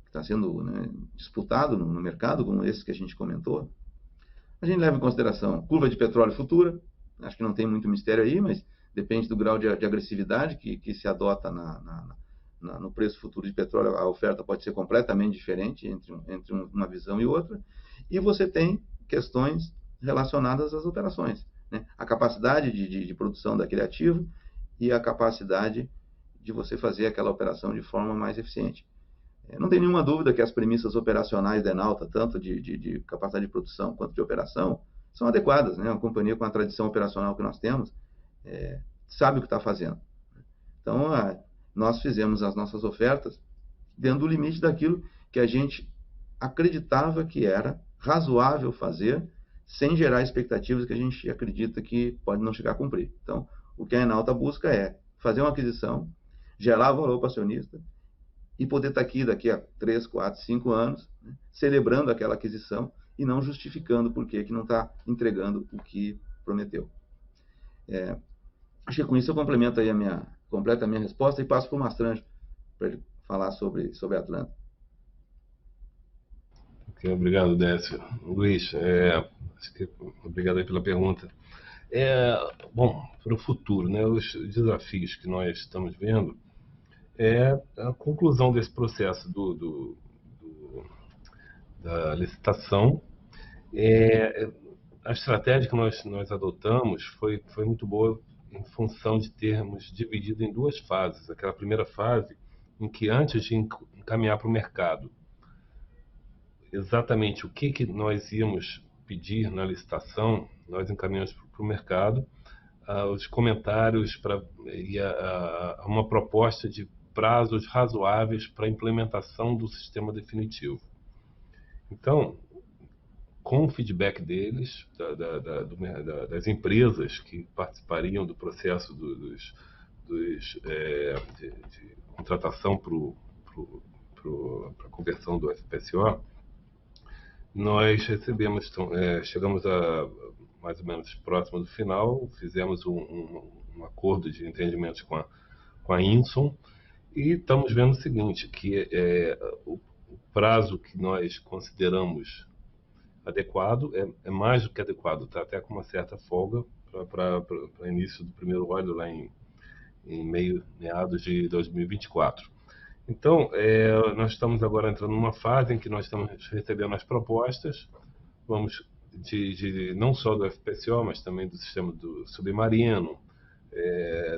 que está sendo disputado no mercado, como esse que a gente comentou, a gente leva em consideração curva de petróleo futura. Acho que não tem muito mistério aí, mas depende do grau de agressividade que se adota no preço futuro de petróleo. A oferta pode ser completamente diferente entre uma visão e outra. E você tem questões relacionadas às operações. A capacidade de produção daquele ativo e a capacidade de você fazer aquela operação de forma mais eficiente. Não tem nenhuma dúvida que as premissas operacionais da Enauta, tanto de capacidade de produção quanto de operação, são adequadas. Uma companhia com a tradição operacional que nós temos sabe o que está fazendo. Então, nós fizemos as nossas ofertas dentro do limite daquilo que a gente acreditava que era razoável fazer, sem gerar expectativas que a gente acredita que pode não chegar a cumprir. Então, o que a Enauta busca é fazer uma aquisição, gerar valor para o acionista e poder estar aqui daqui a 3, 4, 5 anos, né, celebrando aquela aquisição e não justificando por que não está entregando o que prometeu. Acho que com isso eu completo a minha resposta e passo para o Mastranjo para ele falar sobre a Atlanta. Okay, obrigado, Décio. Luiz, obrigado aí pela pergunta. Bom, para o futuro, né, os desafios que nós estamos vendo é a conclusão desse processo da licitação. A estratégia que nós adotamos foi muito boa em função de termos dividido em 2 fases. Aquela primeira fase em que, antes de encaminhar para o mercado exatamente o que nós íamos pedir na licitação, nós encaminhamos para o mercado os comentários e uma proposta de prazos razoáveis para a implementação do sistema definitivo. Então, com o feedback deles, das empresas que participariam do processo de contratação para a conversão do FPSO, nós chegamos a mais ou menos próximo do final, fizemos um acordo de entendimento com a Inson e estamos vendo o seguinte, que o prazo que nós consideramos adequado é mais do que adequado, está até com uma certa folga para início do primeiro óleo lá em meados de 2024. Então, nós estamos agora entrando numa fase em que nós estamos recebendo as propostas, vamos não só do FPSO, mas também do sistema do submarino,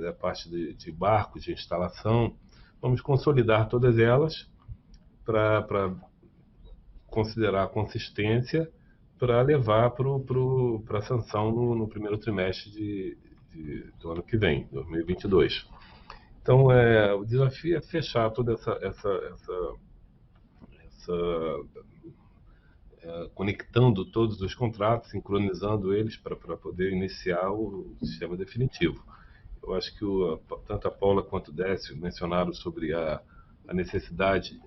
da parte de barcos, de instalação. Vamos consolidar todas elas para considerar a consistência para levar para a sanção no primeiro trimestre do ano que vem, 2022. Então, o desafio é fechar toda conectando todos os contratos, sincronizando eles para poder iniciar o sistema definitivo. Eu acho que tanto a Paula quanto o Décio mencionaram sobre a necessidade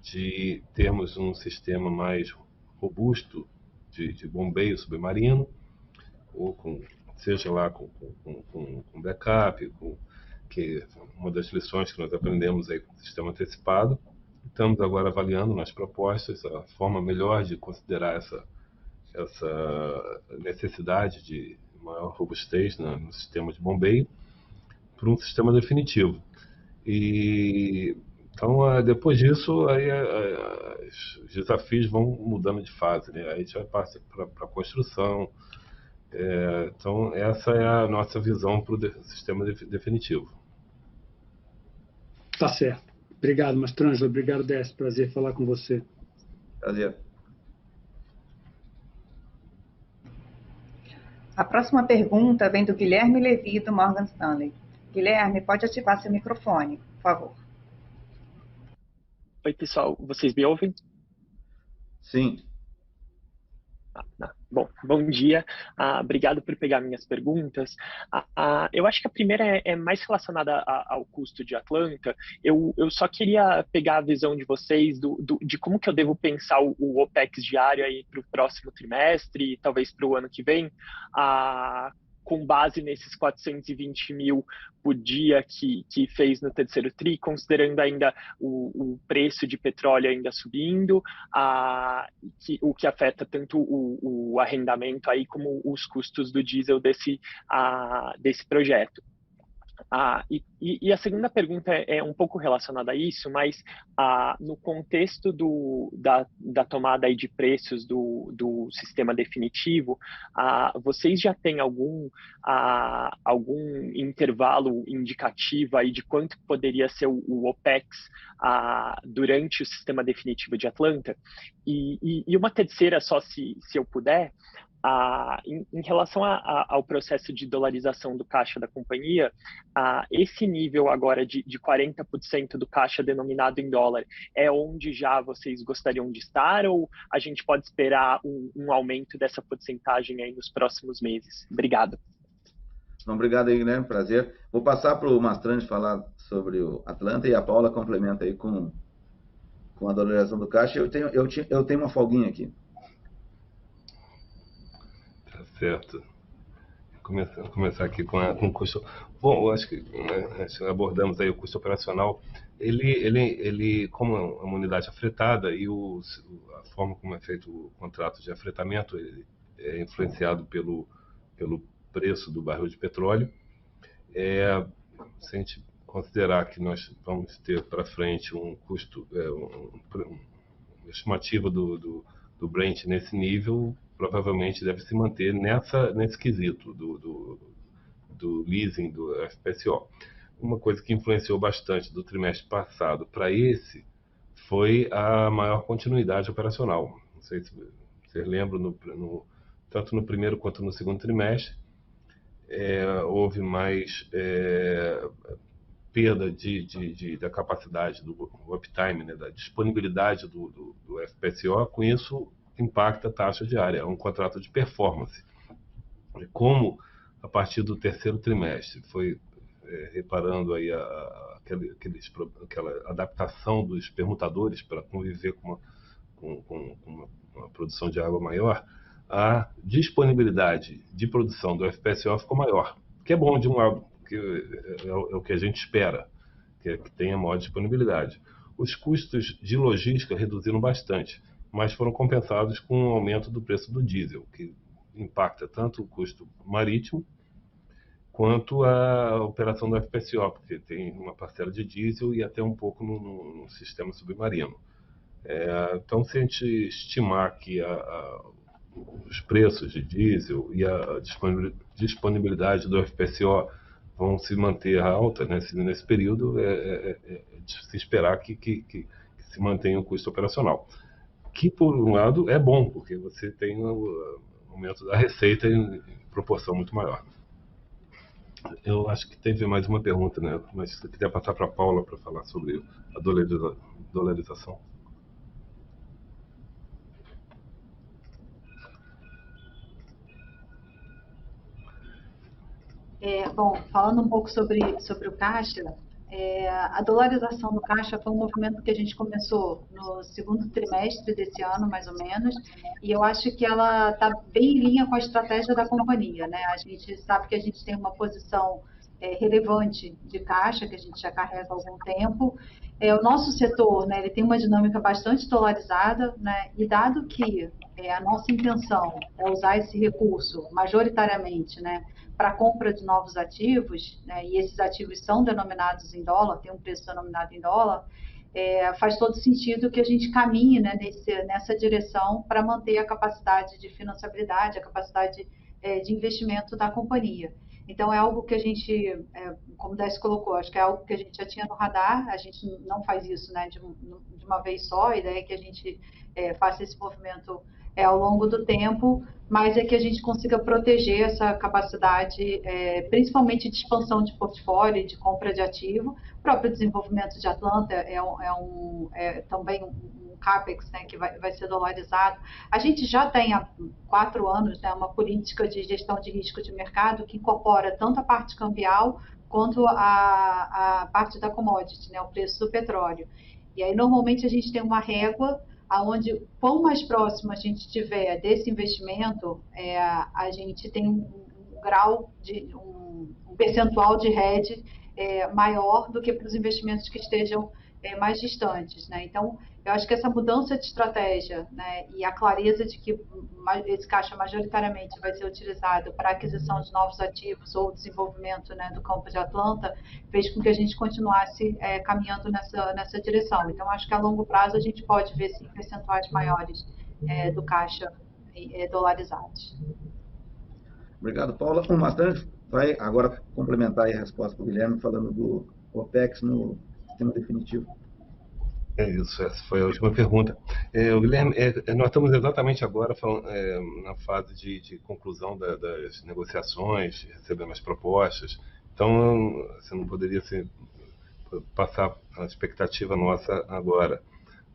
de termos um sistema mais robusto de bombeio submarino, ou seja lá com backup, que uma das lições que nós aprendemos aí com o sistema antecipado. Estamos agora avaliando nas propostas a forma melhor de considerar essa necessidade de maior robustez no sistema de bombeio para um sistema definitivo. Então, depois disso, aí os desafios vão mudando de fase, né? Aí a gente vai passar para a construção. Então, essa é a nossa visão para o sistema definitivo. Tá certo. Obrigado, Mastranjo. Obrigado, Décio. Prazer falar com você. Prazer. A próxima pergunta vem do Guilherme Levi, do Morgan Stanley. Guilherme, pode ativar seu microfone, por favor. Oi, pessoal. Vocês me ouvem? Sim. Bom dia. Obrigado por pegar minhas perguntas. Eu acho que a primeira é mais relacionada ao custo de Atlanta. Eu só queria pegar a visão de vocês de como que eu devo pensar o OPEX diário aí para o próximo trimestre e talvez para o ano que vem, com base nesses 420 mil por dia que fez no terceiro TRI, considerando ainda o preço de petróleo ainda subindo, o que afeta tanto o arrendamento aí como os custos do diesel desse projeto. E a segunda pergunta é um pouco relacionada a isso, mas no contexto da tomada aí de preços do sistema definitivo, vocês já têm algum intervalo indicativo aí de quanto poderia ser o OPEX durante o sistema definitivo de Atlanta? E uma terceira, só se eu puder, em relação ao processo de dolarização do caixa da companhia, esse nível agora de 40% do caixa denominado em dólar é onde já vocês gostariam de estar, ou a gente pode esperar um aumento dessa porcentagem aí nos próximos meses? Obrigado. Então, obrigado aí, Guilherme, prazer. Vou passar para o Mastrandi falar sobre o Atlanta e a Paula complementa aí com a dolarização do caixa. Eu tenho uma folguinha aqui. Tá certo. Começar aqui com o custo. Bom, eu acho que abordamos aí o custo operacional. Ele como é uma unidade afetada e a forma como é feito o contrato de afetamento, ele é influenciado pelo preço do barril de petróleo. Se a gente considerar que nós vamos ter para frente um custo, uma estimativa do Brent nesse nível, provavelmente deve se manter nesse quesito do leasing do FPSO. Uma coisa que influenciou bastante do trimestre passado para esse foi a maior continuidade operacional. Não sei se vocês lembram, tanto no primeiro quanto no segundo trimestre, houve mais perda da capacidade do uptime, né, da disponibilidade do FPSO. Com isso, impacta a taxa diária. É um contrato de performance. Como a partir do terceiro trimestre foi reparando aí aquela adaptação dos permutadores para conviver com uma produção de água maior, a disponibilidade de produção do FPSO ficou maior, que é bom de um lado, que é o que a gente espera, que tenha maior disponibilidade. Os custos de logística reduziram bastante, mas foram compensados com o aumento do preço do diesel, que impacta tanto o custo marítimo quanto a operação do FPSO, porque tem uma parcela de diesel e até um pouco no sistema submarino. Então, se a gente estimar que os preços de diesel e a disponibilidade do FPSO vão se manter alta, né, nesse período, de se esperar que se mantenha o custo operacional. Que, por um lado, é bom, porque você tem um aumento da receita em proporção muito maior. Eu acho que teve mais uma pergunta, né? Mas se quiser passar para a Paula para falar sobre a dolarização. Bom, falando um pouco sobre o caixa, a dolarização do caixa foi um movimento que a gente começou no segundo trimestre desse ano, mais ou menos, e eu acho que ela está bem em linha com a estratégia da companhia, né? A gente sabe que a gente tem uma posição relevante de caixa, que a gente já carrega há algum tempo. O nosso setor, né, ele tem uma dinâmica bastante dolarizada, né? E dado que a nossa intenção é usar esse recurso majoritariamente, né, para a compra de novos ativos, né, e esses ativos são denominados em dólar, tem um preço denominado em dólar, faz todo sentido que a gente caminhe, né, nessa direção para manter a capacidade de financiabilidade, a capacidade de investimento da companhia. Então, é algo que a gente, como o Décio colocou, acho que é algo que a gente já tinha no radar, a gente não faz isso, né, de uma vez só, a ideia é que a gente faça esse movimento ao longo do tempo, mas é que a gente consiga proteger essa capacidade, principalmente de expansão de portfólio, de compra de ativo. O próprio desenvolvimento de Atlanta é também um CAPEX, né, que vai ser dolarizado. A gente já tem há 4 anos, né, uma política de gestão de risco de mercado que incorpora tanto a parte cambial quanto a parte da commodity, né, o preço do petróleo. E aí, normalmente, a gente tem uma régua aonde, quanto mais próximo a gente estiver desse investimento, a gente tem um grau um percentual de hedge maior do que para os investimentos que estejam mais distantes, né? Então, eu acho que essa mudança de estratégia, né, e a clareza de que esse caixa majoritariamente vai ser utilizado para aquisição de novos ativos ou desenvolvimento, né, do campo de Atlanta, fez com que a gente continuasse caminhando nessa direção. Então, acho que a longo prazo a gente pode ver sim, percentuais maiores do caixa dolarizados. Obrigado, Paula. O Mastrandi vai agora complementar a resposta para o Guilherme, falando do OPEX no sistema definitivo. Isso, essa foi a última pergunta. Guilherme, nós estamos exatamente agora na fase de conclusão das negociações, recebendo as propostas. Então, você não poderia passar a expectativa nossa agora.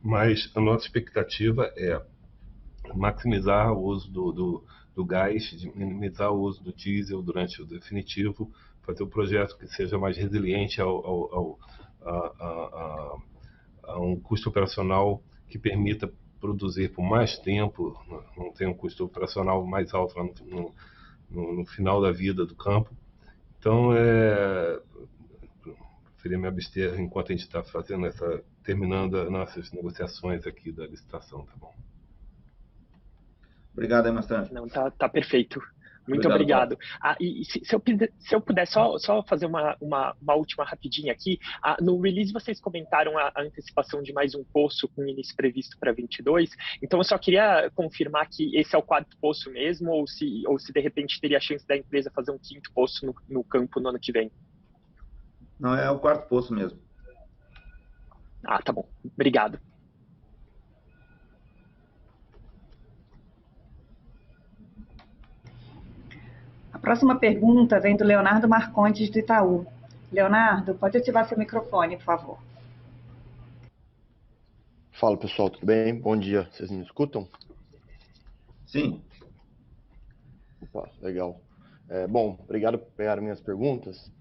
Mas a nossa expectativa é maximizar o uso do gás, minimizar o uso do diesel durante o definitivo, fazer um projeto que seja mais resiliente a um custo operacional que permita produzir por mais tempo, não tem um custo operacional mais alto lá no final da vida do campo. Então, preferia me abster enquanto a gente está terminando as nossas negociações aqui da licitação, tá bom? Obrigado, Mastrange. Não, tá perfeito. Muito Obrigado. E se eu puder só fazer uma última rapidinha aqui. No release vocês comentaram a antecipação de mais um poço com início previsto para 22. Então eu só queria confirmar que esse é o 4º poço mesmo, ou se de repente teria a chance da empresa fazer um 5º poço no campo no ano que vem. Não, é o 4º poço mesmo. Tá bom. Obrigado. A próxima pergunta vem do Leonardo Marcondes, do Itaú. Leonardo, pode ativar seu microfone, por favor. Fala, pessoal, tudo bem? Bom dia, vocês me escutam? Sim. Opa, legal. Bom, obrigado por pegar minhas perguntas.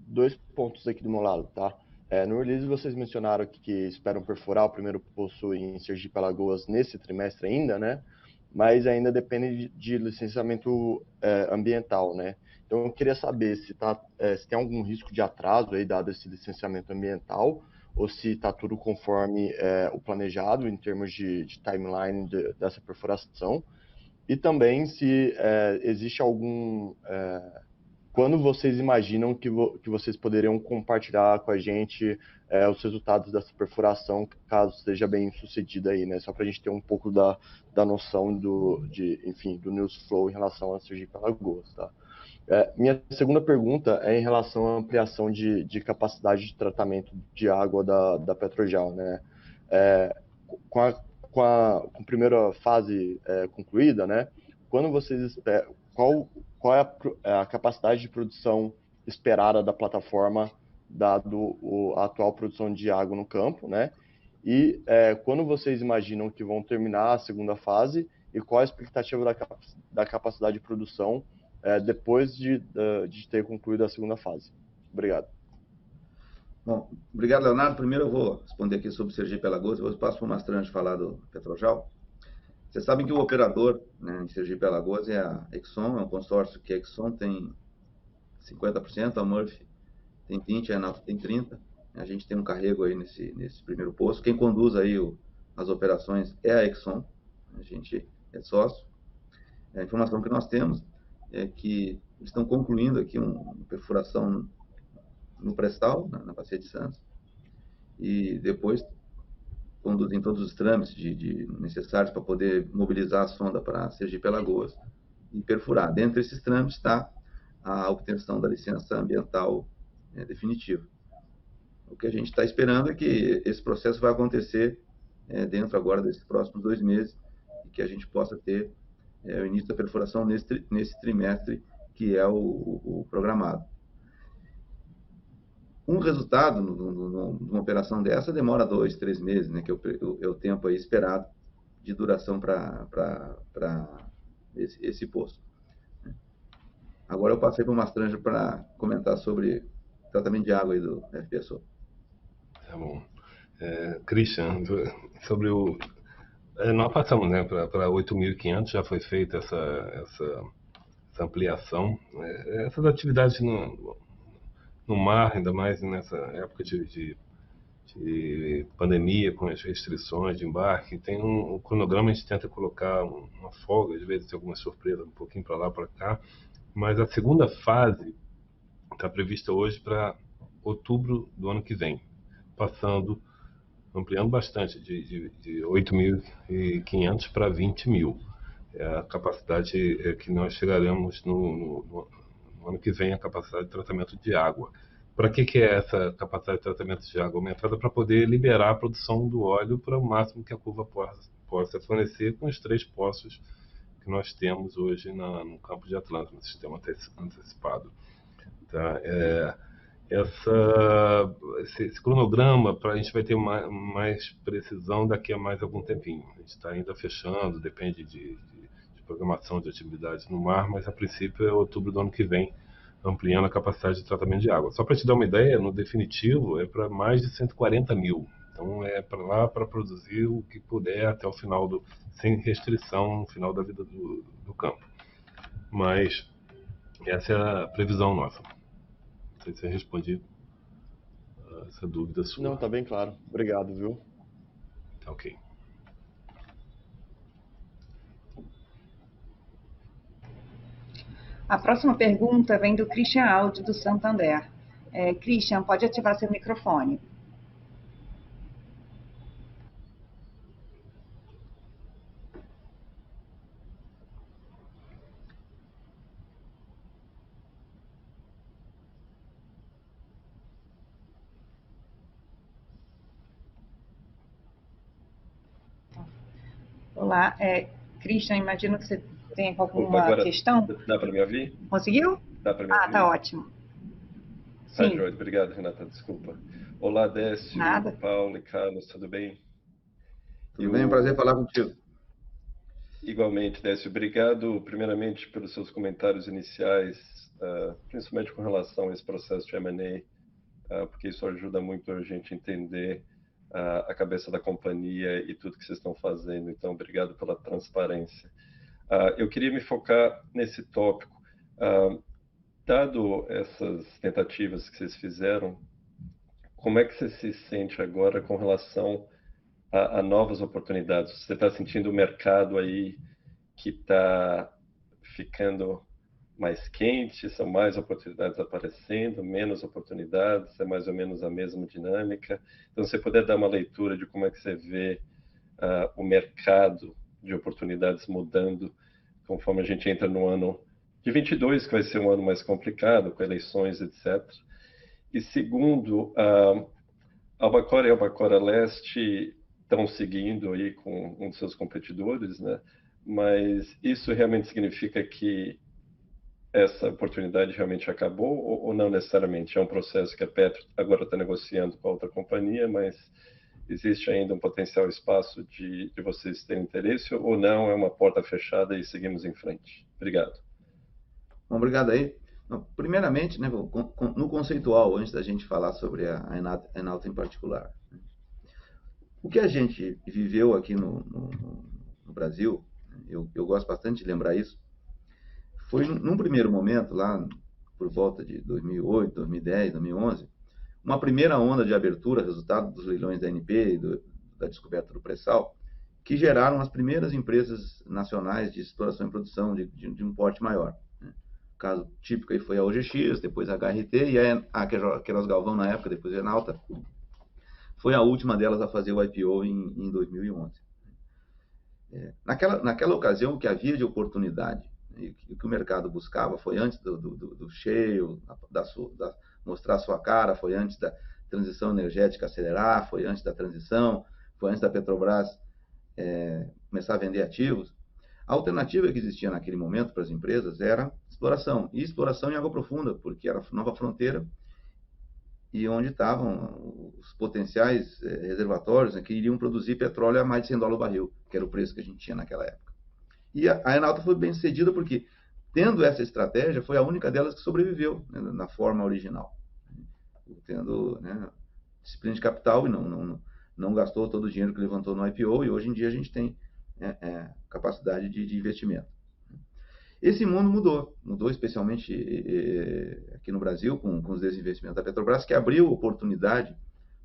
2 pontos aqui do meu lado, tá? No release vocês mencionaram que esperam perfurar o primeiro poço em Sergipe Alagoas nesse trimestre ainda, né? Mas ainda depende de licenciamento ambiental, né? Então eu queria saber se tem algum risco de atraso aí dado esse licenciamento ambiental, ou se está tudo conforme o planejado em termos de timeline dessa perfuração, e também se existe algum... quando vocês imaginam que vocês poderiam compartilhar com a gente os resultados dessa perfuração, caso seja bem sucedida aí, né? Só para a gente ter um pouco da noção do news flow em relação a Sergipe Alagoas, tá? Minha segunda pergunta é em relação à ampliação de capacidade de tratamento de água da Petrojal, né? Com a primeira fase concluída, né? Quando vocês esperam, qual é a capacidade de produção esperada da plataforma, dado a atual produção de água no campo, né? E quando vocês imaginam que vão terminar a segunda fase, e qual a expectativa da capacidade de produção depois de ter concluído a segunda fase? Obrigado. Bom, obrigado, Leonardo. Primeiro eu vou responder aqui sobre Sergipe Alagoas, depois passo para o Mastrange falar do Petrojal. Vocês sabem que o operador, né, em Sergipe Alagoas é a Exxon, é um consórcio que a Exxon tem 50%, a Murphy tem 20%, a Enalta tem 30%. A gente tem um carrego aí nesse primeiro poço. Quem conduz aí as operações é a Exxon, a gente é sócio. A informação que nós temos é que eles estão concluindo aqui uma perfuração no pré-sal, na Bacia de Santos, e depois conduzem todos os trâmites necessários para poder mobilizar a sonda para Sergipe Alagoas e perfurar. Dentre esses trâmites está a obtenção da licença ambiental definitiva. O que a gente está esperando é que esse processo vai acontecer dentro agora desses próximos 2 meses e que a gente possa ter o início da perfuração nesse trimestre que é o programado. Um resultado numa operação dessa demora 2, 3 meses, né, que é o tempo aí esperado de duração para esse poço. Agora eu passei para o Mastrange para comentar sobre tratamento de água aí do FPSO. Tá bom. Christian, sobre nós passamos, né, para 8.500, já foi feita essa ampliação. Essas atividades no mar, ainda mais nessa época de pandemia, com as restrições de embarque, tem um cronograma, a gente tenta colocar uma folga, às vezes tem alguma surpresa, um pouquinho para lá, para cá, mas a segunda fase está prevista hoje para outubro do ano que vem, ampliando bastante, de 8.500 para 20.000. É a capacidade que nós chegaremos no ano que vem, a capacidade de tratamento de água. Para que é essa capacidade de tratamento de água aumentada? Para poder liberar a produção do óleo para o máximo que a curva possa fornecer com os 3 poços que nós temos hoje no campo de Atlanta, no sistema antecipado. Tá? esse cronograma, a gente vai ter mais precisão daqui a mais algum tempinho. A gente está ainda fechando, depende de programação de atividades no mar, mas a princípio é outubro do ano que vem, ampliando a capacidade de tratamento de água. Só para te dar uma ideia, no definitivo é para mais de 140 mil. Então é para lá para produzir o que puder até o final, sem restrição, no final da vida do campo. Mas essa é a previsão nossa. Não sei se eu respondi essa dúvida sua. Não, tá bem claro. Obrigado, viu? Tá ok. A próxima pergunta vem do Christian Aldi, do Santander. Christian, pode ativar seu microfone. Olá, Christian, imagino que você tenha alguma questão. Dá para me ouvir? Conseguiu? Dá para me ouvir? Tá ótimo. Tá, Joy, obrigado, Renata, desculpa. Olá, Décio, Nada. Paulo e Carlos, tudo bem? Tudo bem, é um prazer falar contigo. Igualmente, Décio, obrigado primeiramente pelos seus comentários iniciais, principalmente com relação a esse processo de M&A, porque isso ajuda muito a gente a entender a cabeça da companhia e tudo que vocês estão fazendo. Então, obrigado pela transparência. Eu queria me focar nesse tópico. Dado essas tentativas que vocês fizeram, como é que você se sente agora com relação a novas oportunidades? Você está sentindo o mercado aí que está ficando mais quente? São mais oportunidades aparecendo, menos oportunidades? É mais ou menos a mesma dinâmica? Então, se você puder dar uma leitura de como é que você vê o mercado de oportunidades mudando conforme a gente entra no ano de 22, que vai ser um ano mais complicado, com eleições, etc. E segundo, Albacora e Albacora Leste estão seguindo aí com um dos seus competidores, né? Mas isso realmente significa que essa oportunidade realmente acabou ou não necessariamente? É um processo que a Petro agora está negociando com a outra companhia, mas existe ainda um potencial espaço de vocês terem interesse ou não? É uma porta fechada e seguimos em frente. Obrigado. Bom, obrigado aí. Primeiramente, né, no conceitual, antes da gente falar sobre a Enauta em particular. O que a gente viveu aqui no Brasil, eu gosto bastante de lembrar isso, foi num primeiro momento, lá por volta de 2008, 2010, 2011, uma primeira onda de abertura, resultado dos leilões da ANP e da descoberta do pré-sal, que geraram as primeiras empresas nacionais de exploração e produção de um porte maior. O caso típico aí foi a OGX, depois a HRT e a Queiroz Galvão na época, depois a Enauta. Foi a última delas a fazer o IPO em 2011. Naquela ocasião, o que havia de oportunidade e o que o mercado buscava foi antes do cheio, mostrar sua cara, foi antes da transição energética acelerar, foi antes da transição, foi antes da Petrobras começar a vender ativos. A alternativa que existia naquele momento para as empresas era exploração, e exploração em água profunda, porque era a nova fronteira e onde estavam os potenciais reservatórios, né, que iriam produzir petróleo a mais de $100 o barril, que era o preço que a gente tinha naquela época. E a Enauta foi bem sucedida porque, tendo essa estratégia, foi a única delas que sobreviveu, né, na forma original. Tendo, né, disciplina de capital e não gastou todo o dinheiro que levantou no IPO, e hoje em dia a gente tem capacidade de investimento. Esse mundo mudou especialmente aqui no Brasil, com os desinvestimentos da Petrobras, que abriu oportunidade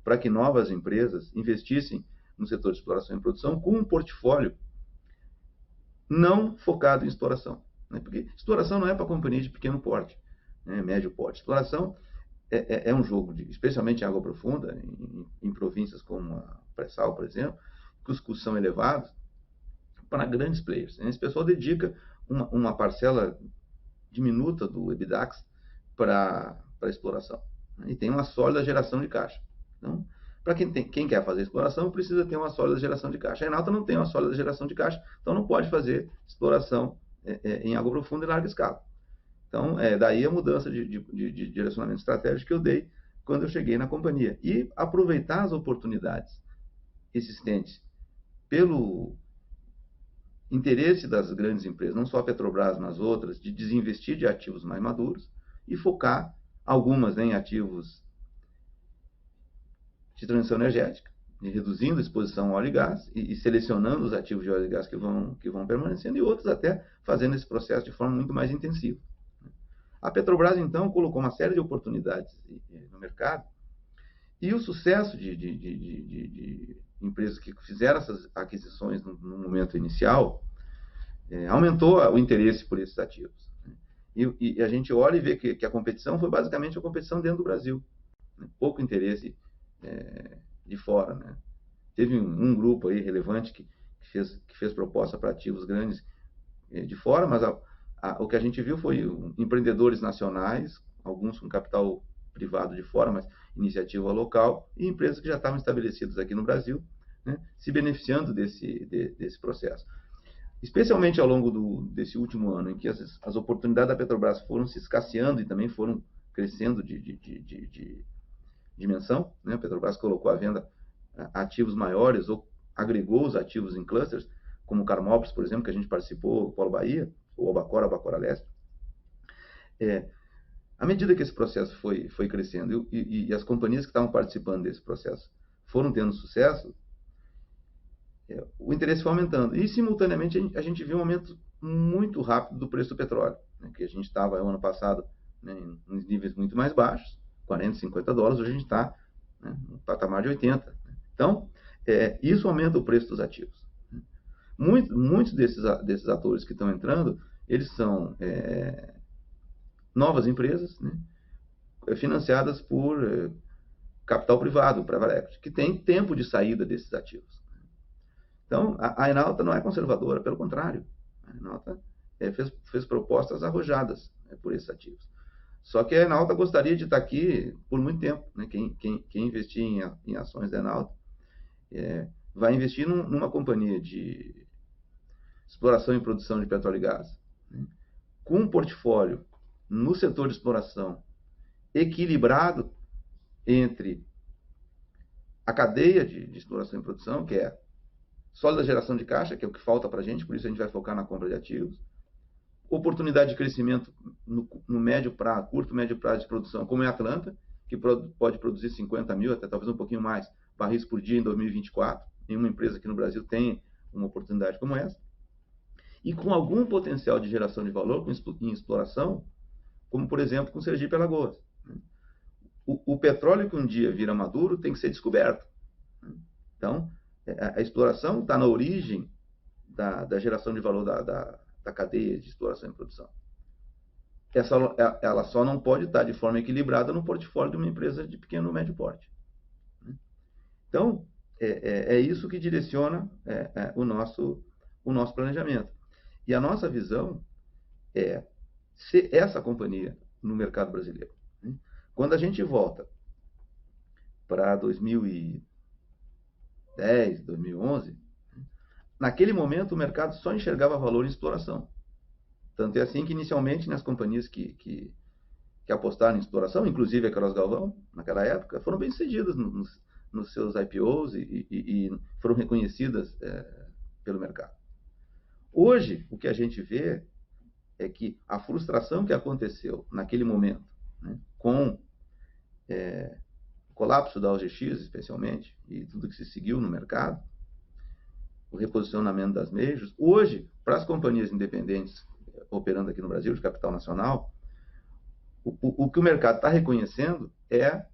para que novas empresas investissem no setor de exploração e produção com um portfólio não focado em exploração, né? Porque exploração não é para companhias de pequeno porte, né, médio porte. Exploração é um jogo, especialmente em água profunda, em províncias como a pré-sal, por exemplo, que os custos são elevados, para grandes players. Esse pessoal dedica uma parcela diminuta do EBITDAX para exploração, né? E tem uma sólida geração de caixa. Então, para quem quer fazer exploração, precisa ter uma sólida geração de caixa. A Enauta não tem uma sólida geração de caixa, então não pode fazer exploração em água profunda em larga escala. Então, daí a mudança de direcionamento estratégico que eu dei quando eu cheguei na companhia. E aproveitar as oportunidades existentes pelo interesse das grandes empresas, não só a Petrobras, mas outras, de desinvestir de ativos mais maduros e focar algumas em ativos de transição energética, reduzindo a exposição ao óleo e gás e selecionando os ativos de óleo e gás que vão permanecendo, e outros até fazendo esse processo de forma muito mais intensiva. A Petrobras, então, colocou uma série de oportunidades no mercado, e o sucesso de empresas que fizeram essas aquisições no momento inicial aumentou o interesse por esses ativos. E a gente olha e vê que a competição foi basicamente a competição dentro do Brasil. Pouco interesse de fora, né? Teve um grupo aí relevante que fez proposta para ativos grandes de fora, mas o que a gente viu foi empreendedores nacionais, alguns com capital privado de fora, mas iniciativa local, e empresas que já estavam estabelecidas aqui no Brasil, né, se beneficiando desse processo. Especialmente ao longo desse último ano, em que as oportunidades da Petrobras foram se escasseando e também foram crescendo de dimensão, né? A Petrobras colocou à venda ativos maiores ou agregou os ativos em clusters, como o Carmópolis, por exemplo, que a gente participou, o Polo Bahia, o Albacora Leste. À medida que esse processo foi crescendo e as companhias que estavam participando desse processo foram tendo sucesso, o interesse foi aumentando. E, simultaneamente, a gente viu um aumento muito rápido do preço do petróleo, né, que a gente estava, ano passado, né, em níveis muito mais baixos, 40, 50 dólares, hoje a gente está, né, no patamar de 80. Então, isso aumenta o preço dos ativos. Muitos desses atores que estão entrando, eles são novas empresas, né, financiadas por capital privado, private equity, que tem tempo de saída desses ativos. Então, a Enauta não é conservadora, pelo contrário. A Enauta fez propostas arrojadas, né, por esses ativos. Só que a Enauta gostaria de estar aqui por muito tempo. Né? Quem investir em ações da Enauta vai investir numa companhia de exploração e produção de petróleo e gás, né, com um portfólio no setor de exploração equilibrado entre a cadeia de exploração e produção, que é sólida geração de caixa, que é o que falta para a gente, por isso a gente vai focar na compra de ativos, oportunidade de crescimento no médio prazo, curto, médio prazo de produção, como é a Atlanta, que pode produzir 50 mil, até talvez um pouquinho mais, barris por dia em 2024. Nenhuma empresa aqui no Brasil tem uma oportunidade como essa. E com algum potencial de geração de valor em exploração, como, por exemplo, com Sergipe e Alagoas. O petróleo que um dia vira maduro tem que ser descoberto. Então, a exploração está na origem da geração de valor da cadeia de exploração e produção. Ela só não pode estar de forma equilibrada no portfólio de uma empresa de pequeno ou médio porte. Então, é isso que direciona o nosso planejamento. E a nossa visão é ser essa companhia no mercado brasileiro. Quando a gente volta para 2010, 2011, naquele momento o mercado só enxergava valor em exploração. Tanto é assim que inicialmente nas companhias que apostaram em exploração, inclusive a Queiroz Galvão, naquela época, foram bem-sucedidas nos seus IPOs e foram reconhecidas pelo mercado. Hoje, o que a gente vê é que a frustração que aconteceu naquele momento, né, com o colapso da OGX, especialmente, e tudo que se seguiu no mercado, o reposicionamento das majors, hoje, para as companhias independentes operando aqui no Brasil, de capital nacional, o que o mercado está reconhecendo é a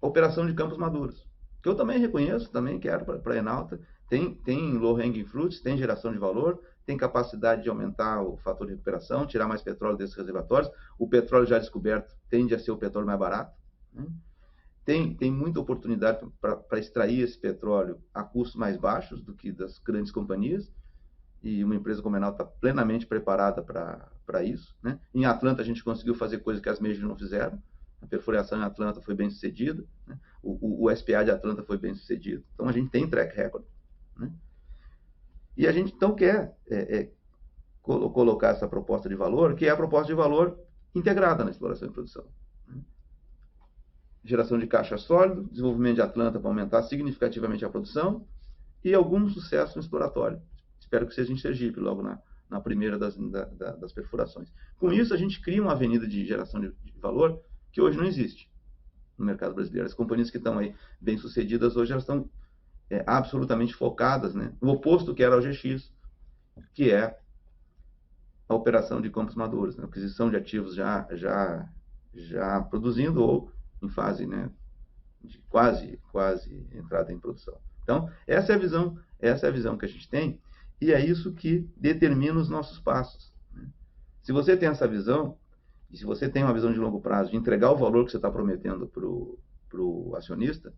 operação de campos maduros, que eu também reconheço, também quero para a Enauta, tem low hanging fruits, tem geração de valor, tem capacidade de aumentar o fator de recuperação, tirar mais petróleo desses reservatórios. O petróleo já descoberto tende a ser o petróleo mais barato, né? Tem muita oportunidade para extrair esse petróleo a custos mais baixos do que das grandes companhias, e uma empresa como a Enauta está plenamente preparada para isso, né? Em Atlanta a gente conseguiu fazer coisas que as majors não fizeram. A perfuração em Atlanta foi bem sucedida, né? O SPA de Atlanta foi bem sucedido. Então a gente tem track record, né? E a gente então quer colocar essa proposta de valor, que é a proposta de valor integrada na exploração e produção. Geração de caixa sólido, desenvolvimento de Atlanta para aumentar significativamente a produção e algum sucesso no exploratório. Espero que seja em Sergipe, logo na primeira das perfurações. Com isso, a gente cria uma avenida de geração de valor que hoje não existe no mercado brasileiro. As companhias que estão aí bem-sucedidas hoje, elas estão absolutamente focadas, né, no oposto que era o GX, que é a operação de campos maduros, né, aquisição de ativos já produzindo ou em fase, né, de quase entrada em produção. Então, essa é a visão que a gente tem, e é isso que determina os nossos passos, né? Se você tem essa visão, e se você tem uma visão de longo prazo, de entregar o valor que você está prometendo para o acionista,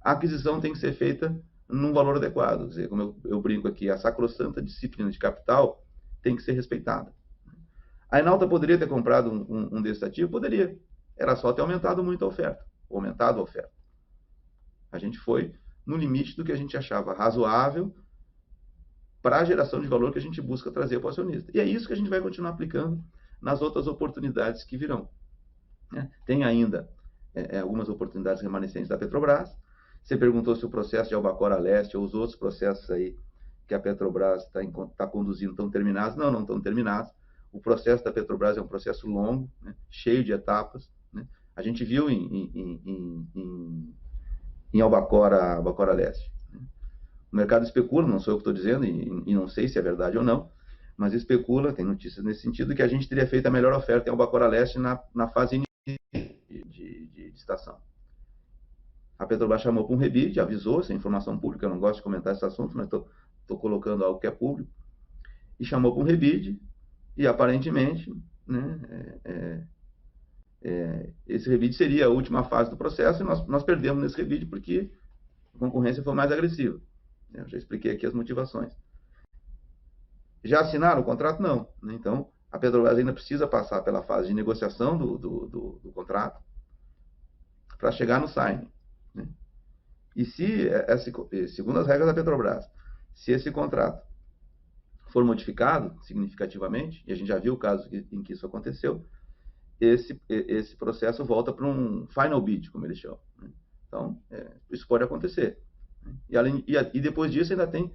a aquisição tem que ser feita num valor adequado. Quer dizer, como eu brinco aqui, a sacrossanta disciplina de capital tem que ser respeitada. A Enauta poderia ter comprado um desse ativo? Poderia. Era só ter aumentado muito a oferta. Aumentado a oferta. A gente foi no limite do que a gente achava razoável para a geração de valor que a gente busca trazer para o acionista. E é isso que a gente vai continuar aplicando nas outras oportunidades que virão. Tem ainda algumas oportunidades remanescentes da Petrobras. Você perguntou se o processo de Albacora Leste ou os outros processos aí que a Petrobras está conduzindo estão terminados. Não estão terminados. O processo da Petrobras é um processo longo, né, cheio de etapas, né? A gente viu em Albacora Leste. O mercado especula, não sou eu que estou dizendo, e não sei se é verdade ou não, mas especula, tem notícias nesse sentido, que a gente teria feito a melhor oferta em Albacora Leste na fase inicial de estação. A Petrobras chamou para um rebid, avisou, essa informação pública, eu não gosto de comentar esse assunto, mas estou colocando algo que é público, e chamou para um rebid, e aparentemente, né, esse rebid seria a última fase do processo, e nós perdemos nesse rebid porque a concorrência foi mais agressiva. Eu já expliquei aqui as motivações. Já assinaram o contrato? Não. Então, a Petrobras ainda precisa passar pela fase de negociação do contrato para chegar no signing, né? E segundo as regras da Petrobras, se esse contrato for modificado significativamente, e a gente já viu o caso em que isso aconteceu, esse processo volta para um final bid, como eles chamam, né? Então, isso pode acontecer. E depois disso ainda tem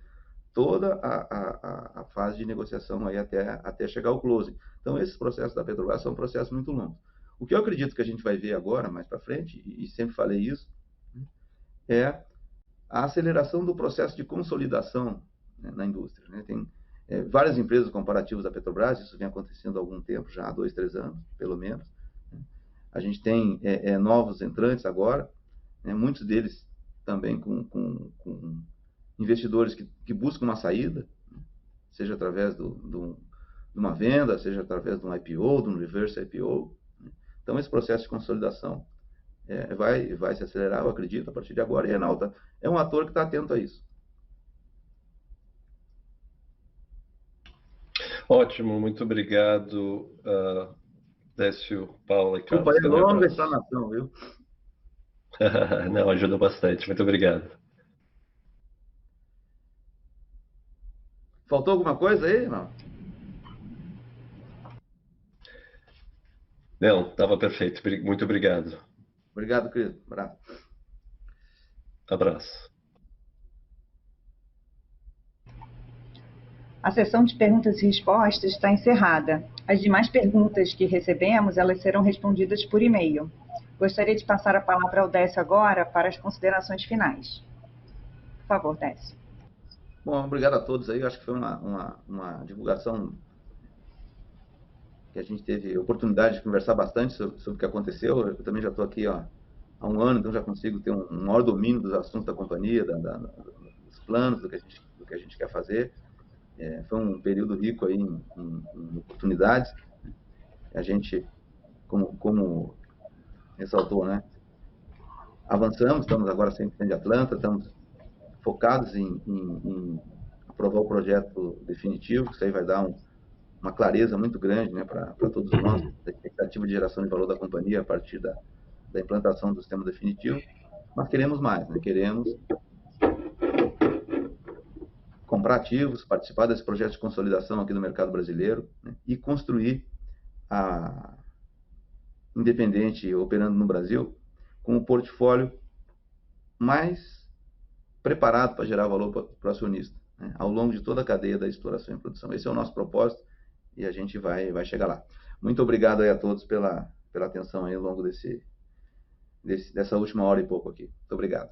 toda a fase de negociação aí até chegar ao closing. Então, esses processos da Petrobras são processos muito longos. O que eu acredito que a gente vai ver agora, mais para frente, e sempre falei isso, é a aceleração do processo de consolidação, né, na indústria, né? Tem várias empresas comparativas da Petrobras, isso vem acontecendo há algum tempo, já há 2, 3 anos, pelo menos. A gente tem novos entrantes agora, né, muitos deles também com investidores que buscam uma saída, né, seja através de uma venda, seja através de um IPO, de um reverse IPO. Né. Então, esse processo de consolidação vai se acelerar, eu acredito, a partir de agora, e a Enauta é um ator que está atento a isso. Ótimo, muito obrigado, Décio, Paula e Carlos. Desculpa, é longa explanação, viu? Não, ajuda bastante, muito obrigado. Faltou alguma coisa aí, não? Não, estava perfeito, muito obrigado. Obrigado, querido. Abraço. Abraço. A sessão de perguntas e respostas está encerrada. As demais perguntas que recebemos, elas serão respondidas por e-mail. Gostaria de passar a palavra ao Décio agora para as considerações finais. Por favor, Décio. Bom, obrigado a todos aí. Eu acho que foi uma divulgação que a gente teve oportunidade de conversar bastante sobre o que aconteceu. Eu também já estou aqui há um ano, então já consigo ter um maior domínio dos assuntos da companhia, dos planos, do que a gente quer fazer. Foi um período rico aí em oportunidades. A gente, como ressaltou, né, avançamos, estamos agora 100% de Atlanta, estamos focados em aprovar o projeto definitivo, que isso aí vai dar uma clareza muito grande, né, para todos nós, da expectativa de geração de valor da companhia a partir da implantação do sistema definitivo. Mas queremos mais, né? Queremos comprar ativos, participar desse projeto de consolidação aqui do mercado brasileiro, né, e construir a Independente operando no Brasil com o portfólio mais preparado para gerar valor para o acionista, né, ao longo de toda a cadeia da exploração e produção. Esse é o nosso propósito e a gente vai chegar lá. Muito obrigado aí a todos pela atenção aí ao longo dessa última hora e pouco aqui. Muito obrigado.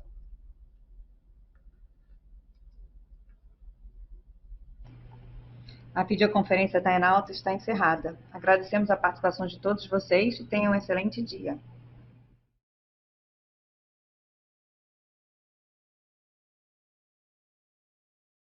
A videoconferência da Enalta está encerrada. Agradecemos a participação de todos vocês e tenham um excelente dia.